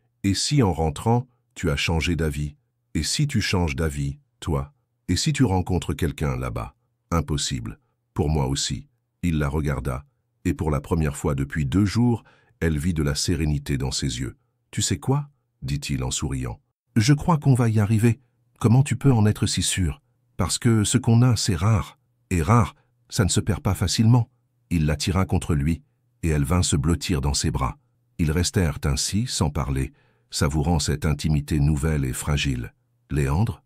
en rentrant, tu as changé d'avis? Et si tu changes d'avis, toi? Et si tu rencontres quelqu'un là-bas? Impossible. Pour moi aussi. » Il la regarda, et pour la première fois depuis 2 jours, elle vit de la sérénité dans ses yeux. « Tu sais quoi ?» dit-il en souriant. « Je crois qu'on va y arriver. Comment tu peux en être si sûr? Parce que ce qu'on a, c'est rare. Et rare, ça ne se perd pas facilement. » Il la tira contre lui, et elle vint se blottir dans ses bras. Ils restèrent ainsi, sans parler, savourant cette intimité nouvelle et fragile. « Léandre,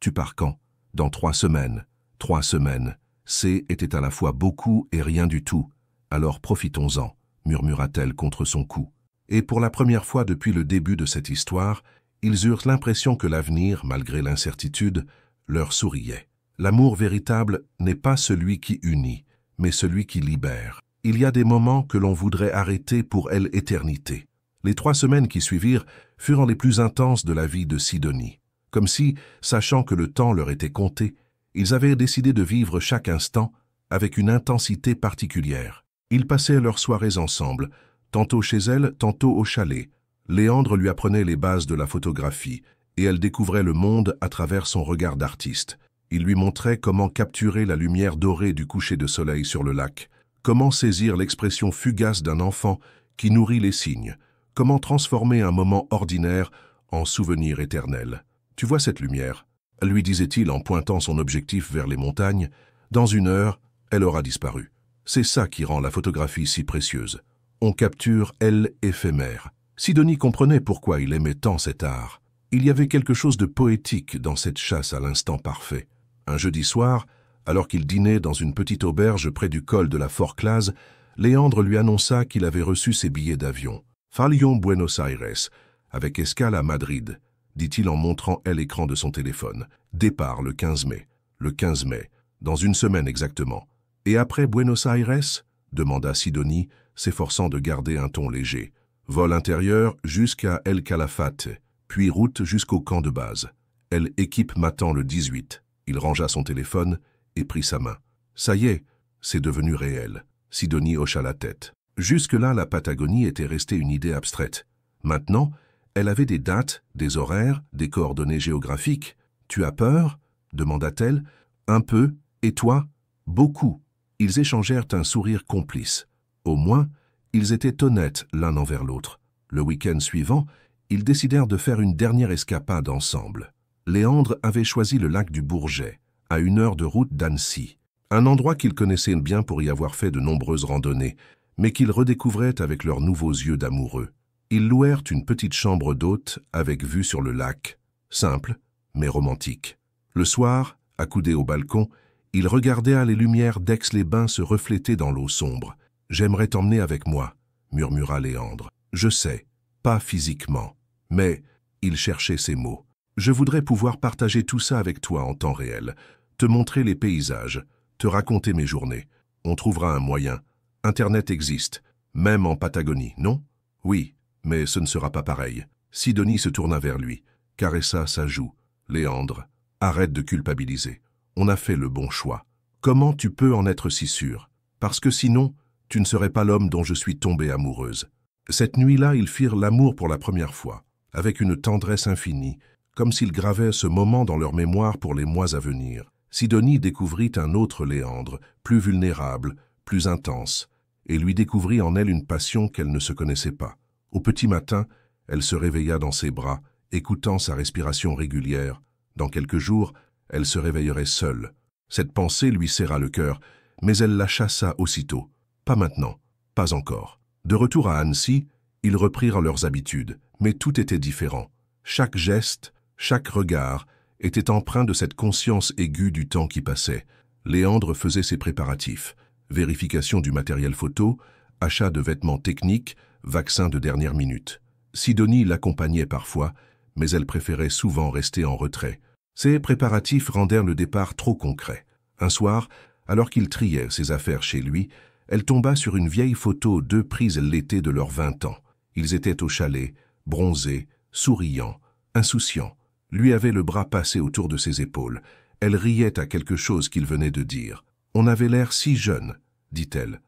tu pars quand ?»« Dans 3 semaines. 3 semaines. » Était à la fois beaucoup et rien du tout. « Alors profitons-en, » murmura-t-elle contre son cou. Et pour la première fois depuis le début de cette histoire, ils eurent l'impression que l'avenir, malgré l'incertitude, leur souriait. L'amour véritable n'est pas celui qui unit, mais celui qui libère. Il y a des moments que l'on voudrait arrêter pour l'éternité. Les 3 semaines qui suivirent furent les plus intenses de la vie de Sidonie. Comme si, sachant que le temps leur était compté, ils avaient décidé de vivre chaque instant avec une intensité particulière. Ils passaient leurs soirées ensemble, tantôt chez elle, tantôt au chalet. Léandre lui apprenait les bases de la photographie, et elle découvrait le monde à travers son regard d'artiste. Il lui montrait comment capturer la lumière dorée du coucher de soleil sur le lac, comment saisir l'expression fugace d'un enfant qui nourrit les signes, comment transformer un moment ordinaire en souvenir éternel. « Tu vois cette lumière ?» lui disait-il en pointant son objectif vers les montagnes. « Dans 1 heure, elle aura disparu. C'est ça qui rend la photographie si précieuse. On capture, elle, éphémère. » Sidonie comprenait pourquoi il aimait tant cet art. Il y avait quelque chose de poétique dans cette chasse à l'instant parfait. Un jeudi soir, alors qu'il dînait dans une petite auberge près du col de la Forclaz, Léandre lui annonça qu'il avait reçu ses billets d'avion. « Lyon-Buenos Aires, avec escale à Madrid », dit-il en montrant l'écran de son téléphone. « Départ le 15 mai. Le 15 mai, dans 1 semaine exactement. »« Et après Buenos Aires ?» demanda Sidonie, s'efforçant de garder un ton léger. « Vol intérieur jusqu'à El Calafate, puis route jusqu'au camp de base. Elle équipe m'attend le 18. » Il rangea son téléphone et prit sa main. « Ça y est, c'est devenu réel. » Sidonie hocha la tête. Jusque-là, la Patagonie était restée une idée abstraite. Maintenant, elle avait des dates, des horaires, des coordonnées géographiques. « Tu as peur ?» demanda-t-elle. « Un peu. Et toi ?»« Beaucoup. » Ils échangèrent un sourire complice. Au moins, ils étaient honnêtes l'un envers l'autre. Le week-end suivant, ils décidèrent de faire une dernière escapade ensemble. Léandre avait choisi le lac du Bourget, à 1 heure de route d'Annecy. Un endroit qu'ils connaissaient bien pour y avoir fait de nombreuses randonnées, mais qu'ils redécouvraient avec leurs nouveaux yeux d'amoureux. Ils louèrent une petite chambre d'hôte avec vue sur le lac, simple, mais romantique. Le soir, accoudés au balcon, ils regardaient les lumières d'Aix-les-Bains se refléter dans l'eau sombre. « J'aimerais t'emmener avec moi », murmura Léandre. « Je sais, pas physiquement, mais… » il cherchait ses mots. « Je voudrais pouvoir partager tout ça avec toi en temps réel, te montrer les paysages, te raconter mes journées. On trouvera un moyen. Internet existe, même en Patagonie, non ? Oui, mais ce ne sera pas pareil. » Sidonie se tourna vers lui, caressa sa joue. « Léandre, arrête de culpabiliser. On a fait le bon choix. Comment tu peux en être si sûr ? Parce que sinon, tu ne serais pas l'homme dont je suis tombée amoureuse. » Cette nuit-là, ils firent l'amour pour la première fois, avec une tendresse infinie, comme s'ils gravaient ce moment dans leur mémoire pour les mois à venir. Sidonie découvrit un autre Léandre, plus vulnérable, plus intense, et lui découvrit en elle une passion qu'elle ne se connaissait pas. Au petit matin, elle se réveilla dans ses bras, écoutant sa respiration régulière. Dans quelques jours, elle se réveillerait seule. Cette pensée lui serra le cœur, mais elle la chassa aussitôt. Pas maintenant, pas encore. De retour à Annecy, ils reprirent leurs habitudes, mais tout était différent. Chaque geste, chaque regard était empreint de cette conscience aiguë du temps qui passait. Léandre faisait ses préparatifs, vérification du matériel photo, achat de vêtements techniques, vaccins de dernière minute. Sidonie l'accompagnait parfois, mais elle préférait souvent rester en retrait. Ces préparatifs rendèrent le départ trop concret. Un soir, alors qu'il triait ses affaires chez lui, elle tomba sur une vieille photo d'eux prise l'été de leurs 20 ans. Ils étaient au chalet, bronzés, souriants, insouciants. Lui avait le bras passé autour de ses épaules. Elle riait à quelque chose qu'il venait de dire. « On avait l'air si jeune, dit-elle.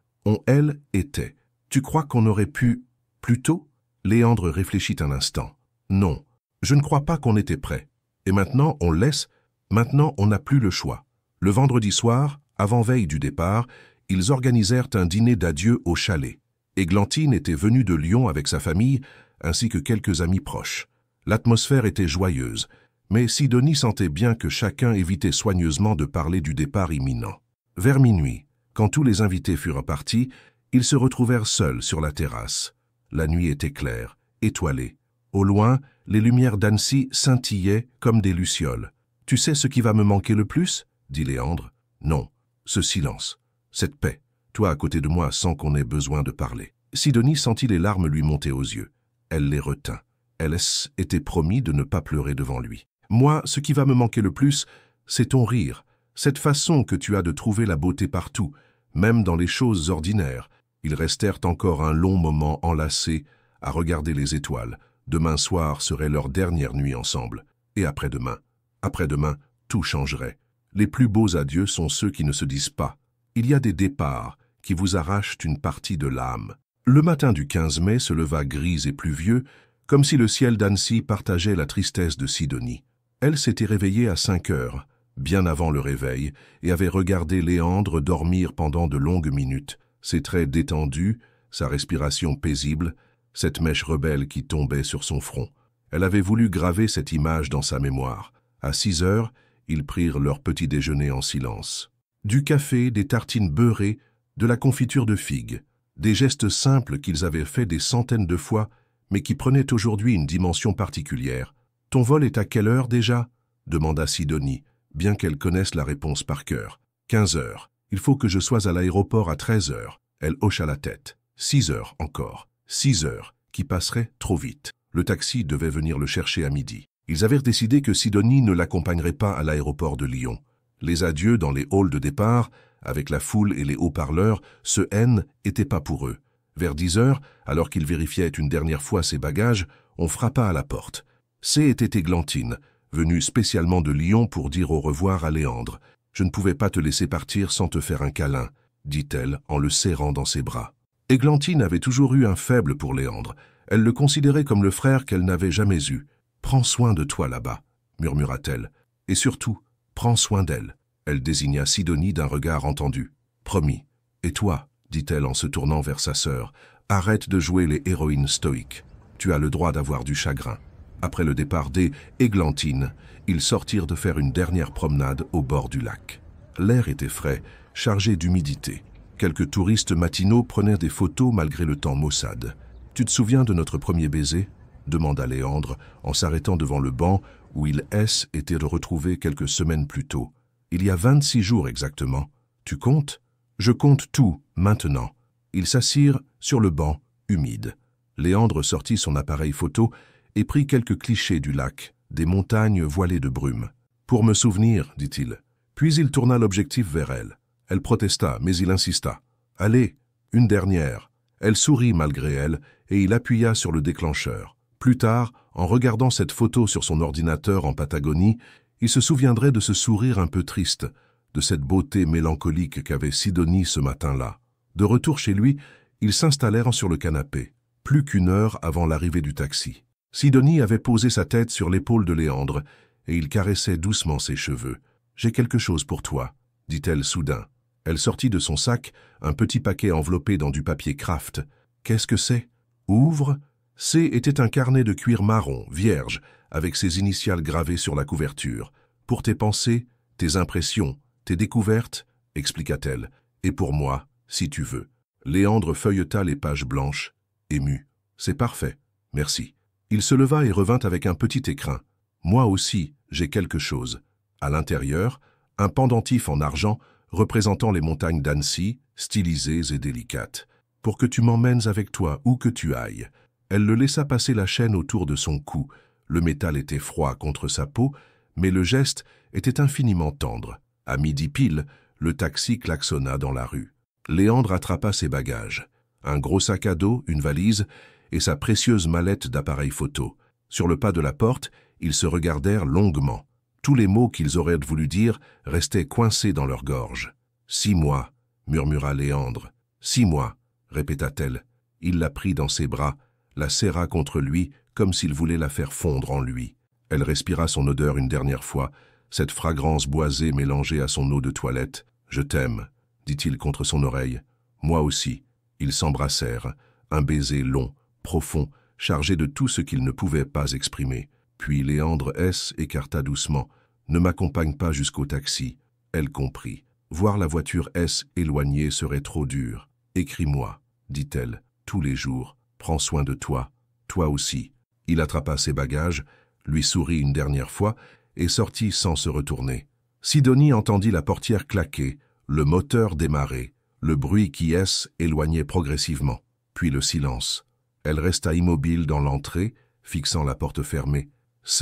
Elle était. Tu crois qu'on aurait pu… plus tôt ?» Léandre réfléchit un instant. « Non, je ne crois pas qu'on était prêt. Et maintenant, on laisse. Maintenant, on n'a plus le choix. » Le vendredi soir, avant-veille du départ, ils organisèrent un dîner d'adieu au chalet. Églantine était venue de Lyon avec sa famille, ainsi que quelques amis proches. L'atmosphère était joyeuse, mais Sidonie sentait bien que chacun évitait soigneusement de parler du départ imminent. Vers minuit, quand tous les invités furent partis, ils se retrouvèrent seuls sur la terrasse. La nuit était claire, étoilée. Au loin, les lumières d'Annecy scintillaient comme des lucioles. « Tu sais ce qui va me manquer le plus ?» dit Léandre. « Non, ce silence, cette paix, toi à côté de moi sans qu'on ait besoin de parler. » Sidonie sentit les larmes lui monter aux yeux. Elle les retint. Elle était promis de ne pas pleurer devant lui. « Moi, ce qui va me manquer le plus, c'est ton rire, cette façon que tu as de trouver la beauté partout, même dans les choses ordinaires. » Ils restèrent encore un long moment enlacés, à regarder les étoiles. Demain soir serait leur dernière nuit ensemble. Et après-demain, tout changerait. Les plus beaux adieux sont ceux qui ne se disent pas. Il y a des départs qui vous arrachent une partie de l'âme. Le matin du 15 mai se leva gris et pluvieux, comme si le ciel d'Annecy partageait la tristesse de Sidonie. Elle s'était réveillée à 5 heures, bien avant le réveil, et avait regardé Léandre dormir pendant de longues minutes, ses traits détendus, sa respiration paisible, cette mèche rebelle qui tombait sur son front. Elle avait voulu graver cette image dans sa mémoire. À 6 heures, ils prirent leur petit déjeuner en silence. Du café, des tartines beurrées, de la confiture de figues, des gestes simples qu'ils avaient faits des centaines de fois, mais qui prenaient aujourd'hui une dimension particulière. « Ton vol est à quelle heure déjà ?» demanda Sidonie, bien qu'elle connaisse la réponse par cœur. « 15 heures. Il faut que je sois à l'aéroport à 13 heures. » Elle hocha la tête. 6 heures encore. 6 heures, qui passeraient trop vite. Le taxi devait venir le chercher à midi. Ils avaient décidé que Sidonie ne l'accompagnerait pas à l'aéroport de Lyon. Les adieux dans les halls de départ, avec la foule et les haut-parleurs, ce N n'était pas pour eux. Vers 10 heures, alors qu'il vérifiait une dernière fois ses bagages, on frappa à la porte. C était Églantine, venue spécialement de Lyon pour dire au revoir à Léandre. « Je ne pouvais pas te laisser partir sans te faire un câlin », dit-elle en le serrant dans ses bras. Églantine avait toujours eu un faible pour Léandre. Elle le considérait comme le frère qu'elle n'avait jamais eu. « Prends soin de toi là-bas », murmura-t-elle. « Et surtout, prends soin d'elle. » Elle désigna Sidonie d'un regard entendu. « Promis. Et toi ?» dit-elle en se tournant vers sa sœur. « Arrête de jouer les héroïnes stoïques. Tu as le droit d'avoir du chagrin. » Après le départ d'Églantine, ils sortirent de faire une dernière promenade au bord du lac. L'air était frais, chargé d'humidité. Quelques touristes matinaux prenaient des photos malgré le temps maussade. « Tu te souviens de notre premier baiser ?» demanda Léandre en s'arrêtant devant le banc où il était retrouvé quelques semaines plus tôt. « Il y a 26 jours exactement. Tu comptes ?»« Je compte tout, maintenant. » Ils s'assirent sur le banc, humide. Léandre sortit son appareil photo et prit quelques clichés du lac, des montagnes voilées de brume. « Pour me souvenir, dit-il. Puis il tourna l'objectif vers elle. Elle protesta, mais il insista. « Allez, une dernière. » Elle sourit malgré elle, et il appuya sur le déclencheur. Plus tard, en regardant cette photo sur son ordinateur en Patagonie, il se souviendrait de ce sourire un peu triste, de cette beauté mélancolique qu'avait Sidonie ce matin-là. De retour chez lui, ils s'installèrent sur le canapé, plus qu'1 heure avant l'arrivée du taxi. Sidonie avait posé sa tête sur l'épaule de Léandre, et il caressait doucement ses cheveux. « J'ai quelque chose pour toi », dit-elle soudain. Elle sortit de son sac un petit paquet enveloppé dans du papier Kraft. « Qu'est-ce que c'est ?»« Ouvre !» C était un carnet de cuir marron, vierge, avec ses initiales gravées sur la couverture. « Pour tes pensées, tes impressions, tes découvertes, » expliqua-t-elle. « Et pour moi, si tu veux. » Léandre feuilleta les pages blanches, ému. « C'est parfait, merci. » Il se leva et revint avec un petit écrin. « Moi aussi, j'ai quelque chose. » À l'intérieur, un pendentif en argent représentant les montagnes d'Annecy, stylisées et délicates. « Pour que tu m'emmènes avec toi où que tu ailles. » Elle le laissa passer la chaîne autour de son cou. Le métal était froid contre sa peau, mais le geste était infiniment tendre. À midi pile, le taxi klaxonna dans la rue. Léandre attrapa ses bagages. Un gros sac à dos, une valise et sa précieuse mallette d'appareil photo. Sur le pas de la porte, ils se regardèrent longuement. Tous les mots qu'ils auraient voulu dire restaient coincés dans leur gorge. « 6 mois, murmura Léandre. « 6 mois, répéta-t-elle. Il la prit dans ses bras, la serra contre lui comme s'il voulait la faire fondre en lui. Elle respira son odeur une dernière fois, cette fragrance boisée mélangée à son eau de toilette. « Je t'aime, dit-il contre son oreille. « Moi aussi. » Ils s'embrassèrent, un baiser long, profond, chargé de tout ce qu'il ne pouvait pas exprimer. Puis Léandre écarta doucement. « Ne m'accompagne pas jusqu'au taxi. » Elle comprit. Voir la voiture éloignée serait trop dur. « Écris-moi, dit-elle, tous les jours. Prends soin de toi, toi aussi. » Il attrapa ses bagages, lui sourit une dernière fois et sortit sans se retourner. Sidonie entendit la portière claquer, le moteur démarrer, le bruit qui éloignait progressivement, puis le silence. Elle resta immobile dans l'entrée, fixant la porte fermée.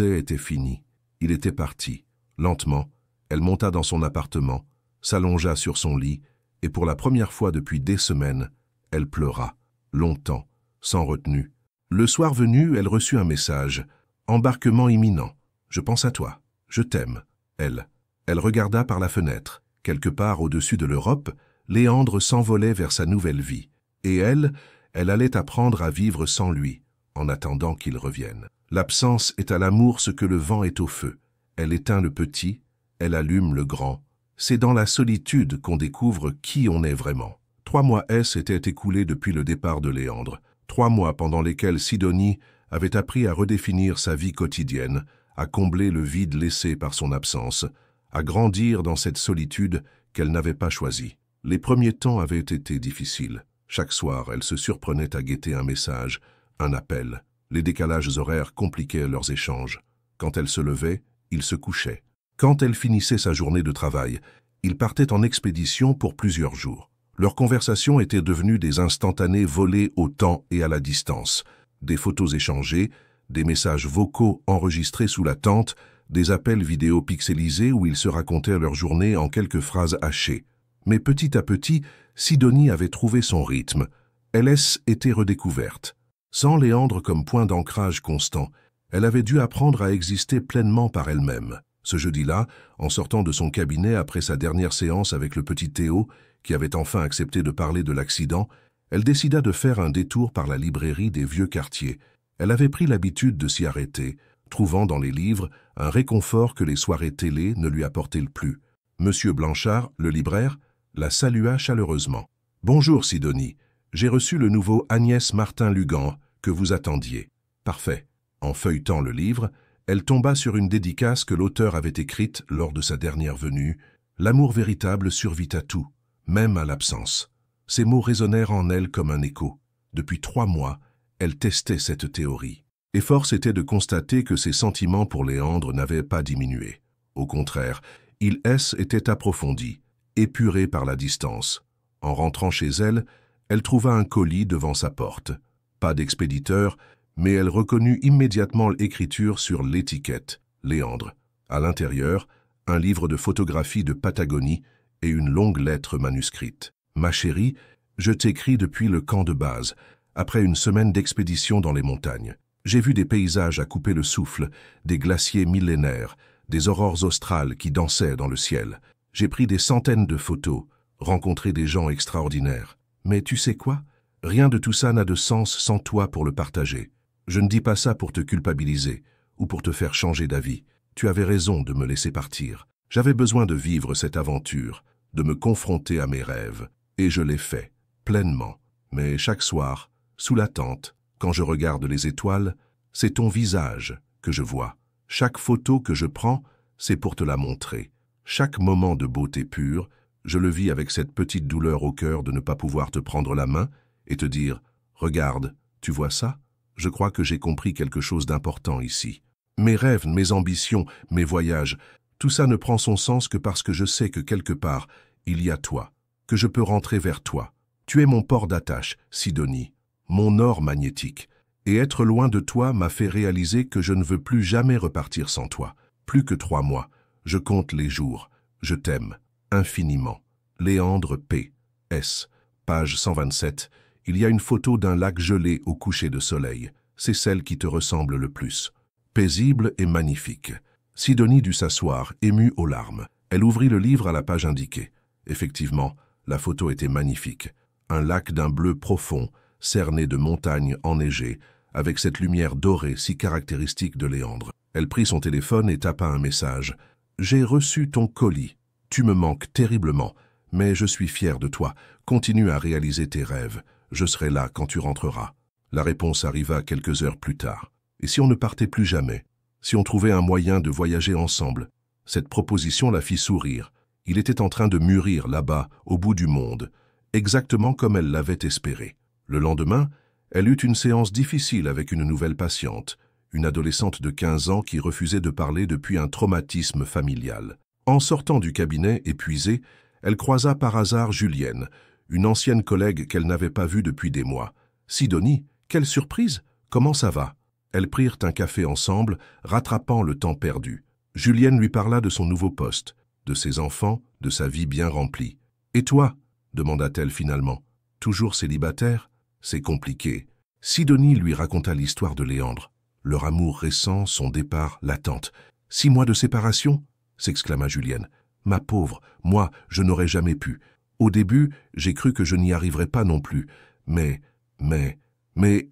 Était fini. Il était parti. Lentement, elle monta dans son appartement, s'allongea sur son lit, et pour la première fois depuis des semaines, elle pleura, longtemps, sans retenue. Le soir venu, elle reçut un message. Embarquement imminent. Je pense à toi. Je t'aime. Elle. Elle regarda par la fenêtre. Quelque part au-dessus de l'Europe, Léandre s'envolait vers sa nouvelle vie. Et elle allait apprendre à vivre sans lui, en attendant qu'il revienne. L'absence est à l'amour ce que le vent est au feu. Elle éteint le petit, elle allume le grand. C'est dans la solitude qu'on découvre qui on est vraiment. 3 mois s'étaient écoulés depuis le départ de Léandre. 3 mois pendant lesquels Sidonie avait appris à redéfinir sa vie quotidienne, à combler le vide laissé par son absence, à grandir dans cette solitude qu'elle n'avait pas choisie. Les premiers temps avaient été difficiles. Chaque soir, elle se surprenait à guetter un message, un appel. Les décalages horaires compliquaient leurs échanges. Quand elle se levait, il se couchait. Quand elle finissait sa journée de travail, ils partaient en expédition pour plusieurs jours. Leurs conversations étaient devenues des instantanés volés au temps et à la distance. Des photos échangées, des messages vocaux enregistrés sous la tente, des appels vidéo pixelisés où ils se racontaient leur journée en quelques phrases hachées. Mais petit à petit, Sidonie avait trouvé son rythme. LS était redécouverte. Sans Léandre comme point d'ancrage constant, elle avait dû apprendre à exister pleinement par elle-même. Ce jeudi-là, en sortant de son cabinet après sa dernière séance avec le petit Théo, qui avait enfin accepté de parler de l'accident, elle décida de faire un détour par la librairie des vieux quartiers. Elle avait pris l'habitude de s'y arrêter, trouvant dans les livres un réconfort que les soirées télé ne lui apportaient plus. Monsieur Blanchard, le libraire, la salua chaleureusement. « Bonjour Sidonie, j'ai reçu le nouveau Agnès Martin-Lugan que vous attendiez. »« Parfait. » En feuilletant le livre, elle tomba sur une dédicace que l'auteur avait écrite lors de sa dernière venue. L'amour véritable survit à tout, même à l'absence. Ces mots résonnèrent en elle comme un écho. Depuis 3 mois, elle testait cette théorie. Et force était de constater que ses sentiments pour Léandre n'avaient pas diminué. Au contraire, ils étaient approfondis, épurés par la distance. En rentrant chez elle, elle trouva un colis devant sa porte. Pas d'expéditeur, mais elle reconnut immédiatement l'écriture sur l'étiquette, Léandre. À l'intérieur, un livre de photographies de Patagonie et une longue lettre manuscrite. « Ma chérie, je t'écris depuis le camp de base, après une semaine d'expédition dans les montagnes. J'ai vu des paysages à couper le souffle, des glaciers millénaires, des aurores australes qui dansaient dans le ciel. J'ai pris des centaines de photos, rencontré des gens extraordinaires. Mais tu sais quoi? Rien de tout ça n'a de sens sans toi pour le partager. Je ne dis pas ça pour te culpabiliser ou pour te faire changer d'avis. Tu avais raison de me laisser partir. J'avais besoin de vivre cette aventure, de me confronter à mes rêves. Et je l'ai fait, pleinement. Mais chaque soir, sous la tente, quand je regarde les étoiles, c'est ton visage que je vois. Chaque photo que je prends, c'est pour te la montrer. Chaque moment de beauté pure, je le vis avec cette petite douleur au cœur de ne pas pouvoir te prendre la main et te dire « Regarde, tu vois ça ? Je crois que j'ai compris quelque chose d'important ici. Mes rêves, mes ambitions, mes voyages, tout ça ne prend son sens que parce que je sais que quelque part, il y a toi, que je peux rentrer vers toi. Tu es mon port d'attache, Sidonie, mon or magnétique. Et être loin de toi m'a fait réaliser que je ne veux plus jamais repartir sans toi. Plus que 3 mois. Je compte les jours. Je t'aime. Infiniment. Léandre P. S. Page 127. Il y a une photo d'un lac gelé au coucher de soleil. C'est celle qui te ressemble le plus. Paisible et magnifique. Sidonie dut s'asseoir, émue aux larmes. Elle ouvrit le livre à la page indiquée. Effectivement, la photo était magnifique. Un lac d'un bleu profond, cerné de montagnes enneigées, avec cette lumière dorée si caractéristique de Léandre. Elle prit son téléphone et tapa un message. « J'ai reçu ton colis. Tu me manques terriblement, mais je suis fier de toi. Continue à réaliser tes rêves. Je serai là quand tu rentreras. » La réponse arriva quelques heures plus tard. Et si on ne partait plus jamais? Si on trouvait un moyen de voyager ensemble? Cette proposition la fit sourire. Il était en train de mûrir là-bas, au bout du monde, exactement comme elle l'avait espéré. Le lendemain, elle eut une séance difficile avec une nouvelle patiente, une adolescente de 15 ans qui refusait de parler depuis un traumatisme familial. En sortant du cabinet épuisée, elle croisa par hasard Julienne, une ancienne collègue qu'elle n'avait pas vue depuis des mois. « Sidonie, quelle surprise! Comment ça va ?» Elles prirent un café ensemble, rattrapant le temps perdu. Julienne lui parla de son nouveau poste, de ses enfants, de sa vie bien remplie. « Et toi ?» demanda-t-elle finalement. « Toujours célibataire ? C'est compliqué. Sidonie lui raconta l'histoire de Léandre, leur amour récent, son départ, l'attente. « 6 mois de séparation ?» s'exclama Julienne. « Ma pauvre, moi, je n'aurais jamais pu. Au début, j'ai cru que je n'y arriverais pas non plus. Mais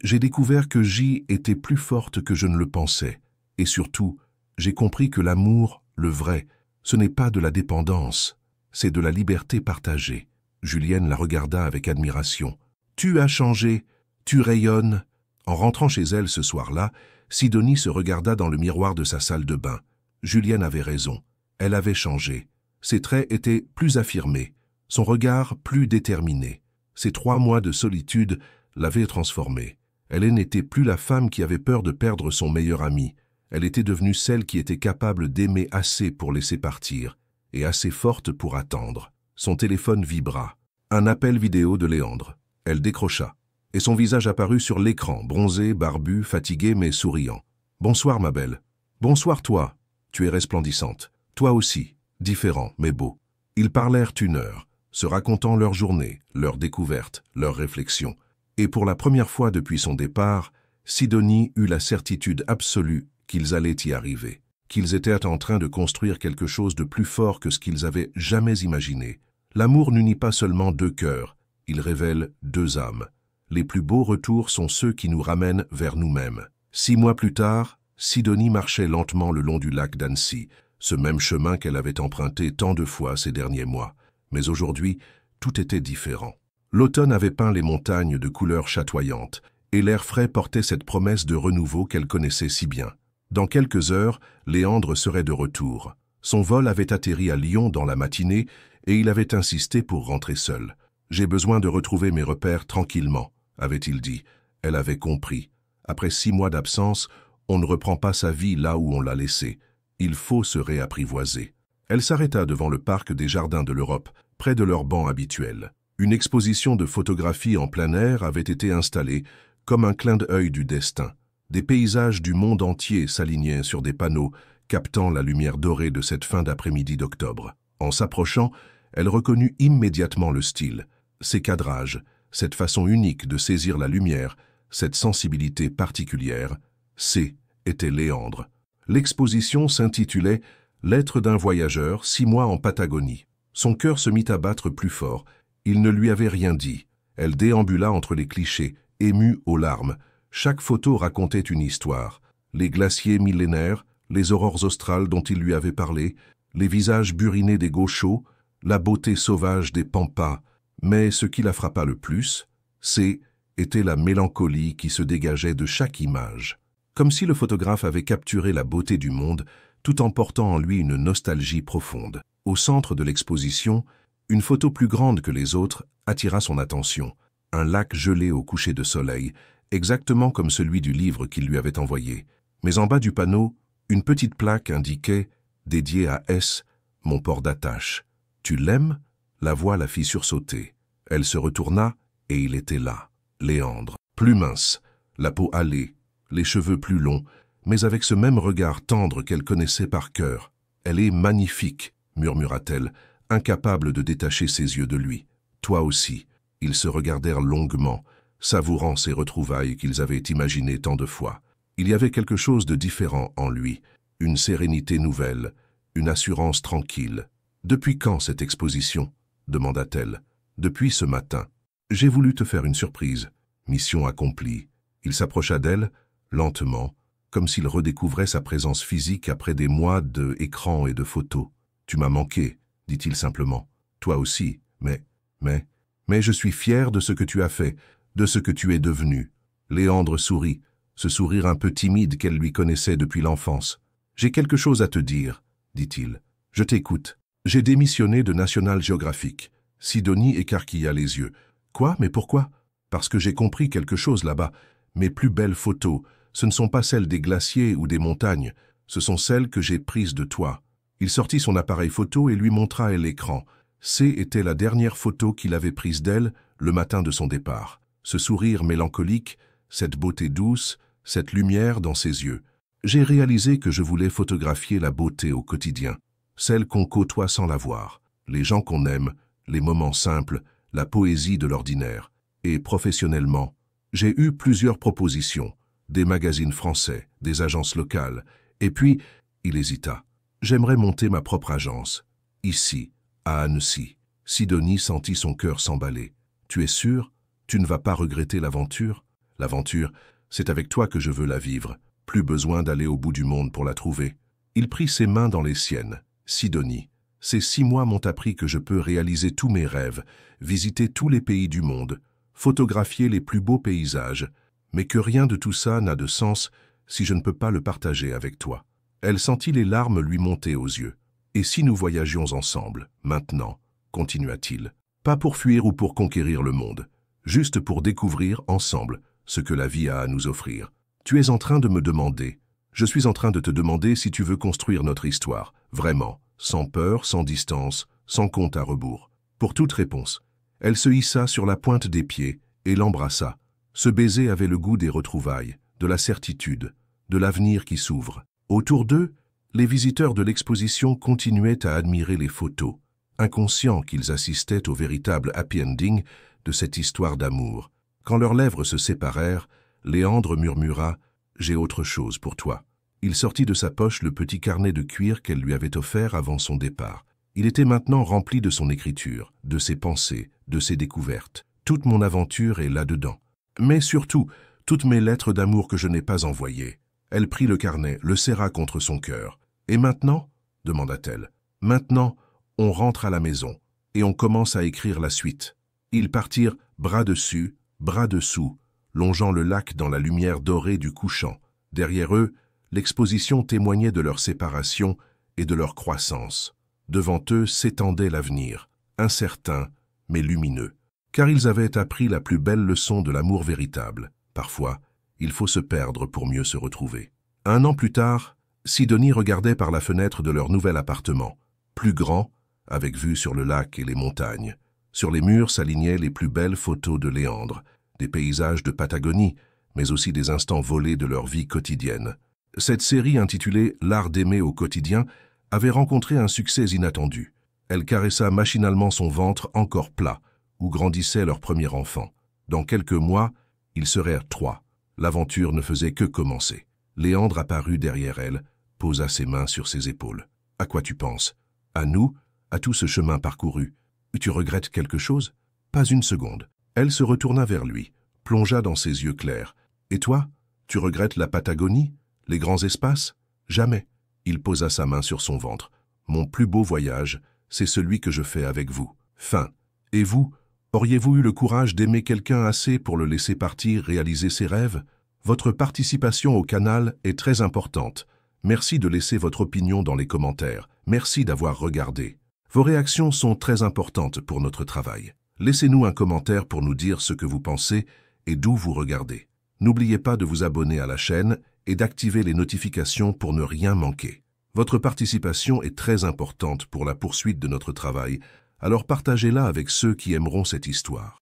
j'ai découvert que J était plus forte que je ne le pensais. Et surtout, j'ai compris que l'amour, le vrai, ce n'est pas de la dépendance, c'est de la liberté partagée. » Julienne la regarda avec admiration. « Tu as changé, tu rayonnes. » En rentrant chez elle ce soir-là, Sidonie se regarda dans le miroir de sa salle de bain. Julienne avait raison. Elle avait changé. Ses traits étaient plus affirmés, son regard plus déterminé. Ces 3 mois de solitude l'avaient transformée. Elle n'était plus la femme qui avait peur de perdre son meilleur ami. Elle était devenue celle qui était capable d'aimer assez pour laisser partir et assez forte pour attendre. Son téléphone vibra. Un appel vidéo de Léandre. Elle décrocha. Et son visage apparut sur l'écran, bronzé, barbu, fatigué mais souriant. « Bonsoir ma belle. »« Bonsoir toi. Tu es resplendissante. Toi aussi. Différent mais beau. » Ils parlèrent 1 heure, se racontant leur journée, leurs découvertes, leurs réflexions. Et pour la première fois depuis son départ, Sidonie eut la certitude absolue qu'ils allaient y arriver, qu'ils étaient en train de construire quelque chose de plus fort que ce qu'ils avaient jamais imaginé. L'amour n'unit pas seulement 2 cœurs, il révèle 2 âmes. Les plus beaux retours sont ceux qui nous ramènent vers nous-mêmes. 6 mois plus tard, Sidonie marchait lentement le long du lac d'Annecy, ce même chemin qu'elle avait emprunté tant de fois ces derniers mois. Mais aujourd'hui, tout était différent. L'automne avait peint les montagnes de couleurs chatoyantes, et l'air frais portait cette promesse de renouveau qu'elle connaissait si bien. Dans quelques heures, Léandre serait de retour. Son vol avait atterri à Lyon dans la matinée, et il avait insisté pour rentrer seul. « J'ai besoin de retrouver mes repères tranquillement », avait-il dit. Elle avait compris. Après 6 mois d'absence, on ne reprend pas sa vie là où on l'a laissée. Il faut se réapprivoiser. Elle s'arrêta devant le parc des Jardins de l'Europe, près de leur banc habituel. Une exposition de photographies en plein air avait été installée, comme un clin d'œil du destin. Des paysages du monde entier s'alignaient sur des panneaux, captant la lumière dorée de cette fin d'après-midi d'octobre. En s'approchant, elle reconnut immédiatement le style, ses cadrages, cette façon unique de saisir la lumière, cette sensibilité particulière. Était Léandre. L'exposition s'intitulait « Lettre d'un voyageur, 6 mois en Patagonie ». Son cœur se mit à battre plus fort. Il ne lui avait rien dit. Elle déambula entre les clichés, émue aux larmes. Chaque photo racontait une histoire. Les glaciers millénaires, les aurores australes dont il lui avait parlé, les visages burinés des gauchos, la beauté sauvage des pampas. Mais ce qui la frappa le plus, était la mélancolie qui se dégageait de chaque image. Comme si le photographe avait capturé la beauté du monde, tout en portant en lui une nostalgie profonde. Au centre de l'exposition, une photo plus grande que les autres attira son attention. Un lac gelé au coucher de soleil, exactement comme celui du livre qu'il lui avait envoyé. Mais en bas du panneau, une petite plaque indiquait « Dédié à S, mon port d'attache. Tu l'aimes ?» La voix la fit sursauter. Elle se retourna et il était là, Léandre, plus mince, la peau hâlée, les cheveux plus longs, mais avec ce même regard tendre qu'elle connaissait par cœur. « Elle est magnifique », murmura-t-elle, incapable de détacher ses yeux de lui. « Toi aussi. » Ils se regardèrent longuement, savourant ces retrouvailles qu'ils avaient imaginées tant de fois. Il y avait quelque chose de différent en lui, une sérénité nouvelle, une assurance tranquille. « Depuis quand cette exposition ?» demanda-t-elle. « Depuis ce matin. J'ai voulu te faire une surprise. » Mission accomplie. Il s'approcha d'elle, lentement, comme s'il redécouvrait sa présence physique après des mois d'écran et de photos. « Tu m'as manqué, » dit-il simplement. « Toi aussi, mais je suis fier de ce que tu as fait, de ce que tu es devenu. » Léandre sourit, ce sourire un peu timide qu'elle lui connaissait depuis l'enfance. « J'ai quelque chose à te dire, » dit-il. « Je t'écoute. » J'ai démissionné de National Geographic. Sidonie écarquilla les yeux. « Quoi? Mais pourquoi? » « Parce que j'ai compris quelque chose là-bas. Mes plus belles photos, ce ne sont pas celles des glaciers ou des montagnes, ce sont celles que j'ai prises de toi. » Il sortit son appareil photo et lui montra à l'écran. Était la dernière photo qu'il avait prise d'elle le matin de son départ. Ce sourire mélancolique, cette beauté douce, cette lumière dans ses yeux. J'ai réalisé que je voulais photographier la beauté au quotidien, celle qu'on côtoie sans la voir, les gens qu'on aime, les moments simples, la poésie de l'ordinaire. Et professionnellement, J'ai eu plusieurs propositions, des magazines français, des agences locales, et puis, il hésita. J'aimerais monter ma propre agence, ici, à Annecy. Sidonie sentit son cœur s'emballer. Tu es sûr? Tu ne vas pas regretter l'aventure? L'aventure, c'est avec toi que je veux la vivre. Plus besoin d'aller au bout du monde pour la trouver. Il prit ses mains dans les siennes. Sidonie, ces 6 mois m'ont appris que je peux réaliser tous mes rêves, visiter tous les pays du monde, photographier les plus beaux paysages, mais que rien de tout ça n'a de sens si je ne peux pas le partager avec toi. Elle sentit les larmes lui monter aux yeux. Et si nous voyagions ensemble, maintenant, continua-t-il, pas pour fuir ou pour conquérir le monde, juste pour découvrir ensemble ce que la vie a à nous offrir. Tu es en train de me demander, je suis en train de te demander si tu veux construire notre histoire, vraiment, sans peur, sans distance, sans compte à rebours. Pour toute réponse, elle se hissa sur la pointe des pieds et l'embrassa. Ce baiser avait le goût des retrouvailles, de la certitude, de l'avenir qui s'ouvre. Autour d'eux, les visiteurs de l'exposition continuaient à admirer les photos, inconscients qu'ils assistaient au véritable happy ending de cette histoire d'amour. Quand leurs lèvres se séparèrent, Léandre murmura « J'ai autre chose pour toi ». Il sortit de sa poche le petit carnet de cuir qu'elle lui avait offert avant son départ. Il était maintenant rempli de son écriture, de ses pensées, de ses découvertes. Toute mon aventure est là-dedans. Mais surtout, toutes mes lettres d'amour que je n'ai pas envoyées. Elle prit le carnet, le serra contre son cœur. « Et maintenant » demanda-t-elle. « Maintenant, on rentre à la maison, et on commence à écrire la suite. » Ils partirent bras dessus, bras dessous, longeant le lac dans la lumière dorée du couchant. Derrière eux, l'exposition témoignait de leur séparation et de leur croissance. Devant eux s'étendait l'avenir, incertain mais lumineux. Car ils avaient appris la plus belle leçon de l'amour véritable. Parfois, il faut se perdre pour mieux se retrouver. 1 an plus tard, Sidonie regardait par la fenêtre de leur nouvel appartement, plus grand, avec vue sur le lac et les montagnes. Sur les murs s'alignaient les plus belles photos de Léandre, des paysages de Patagonie, mais aussi des instants volés de leur vie quotidienne. Cette série intitulée « L'art d'aimer au quotidien » avait rencontré un succès inattendu. Elle caressa machinalement son ventre encore plat, où grandissait leur premier enfant. Dans quelques mois, ils seraient 3. L'aventure ne faisait que commencer. Léandre apparut derrière elle, posa ses mains sur ses épaules. « À quoi tu penses? À nous? À tout ce chemin parcouru? Tu regrettes quelque chose? » Pas une seconde. Elle se retourna vers lui, plongea dans ses yeux clairs. « Et toi? Tu regrettes la Patagonie? Les grands espaces? » Jamais. Il posa sa main sur son ventre. « Mon plus beau voyage, c'est celui que je fais avec vous. » Fin. Et vous? Auriez-vous eu le courage d'aimer quelqu'un assez pour le laisser partir réaliser ses rêves? Votre participation au canal est très importante. Merci de laisser votre opinion dans les commentaires. Merci d'avoir regardé. Vos réactions sont très importantes pour notre travail. Laissez-nous un commentaire pour nous dire ce que vous pensez et d'où vous regardez. N'oubliez pas de vous abonner à la chaîne et d'activer les notifications pour ne rien manquer. Votre participation est très importante pour la poursuite de notre travail, alors partagez-la avec ceux qui aimeront cette histoire.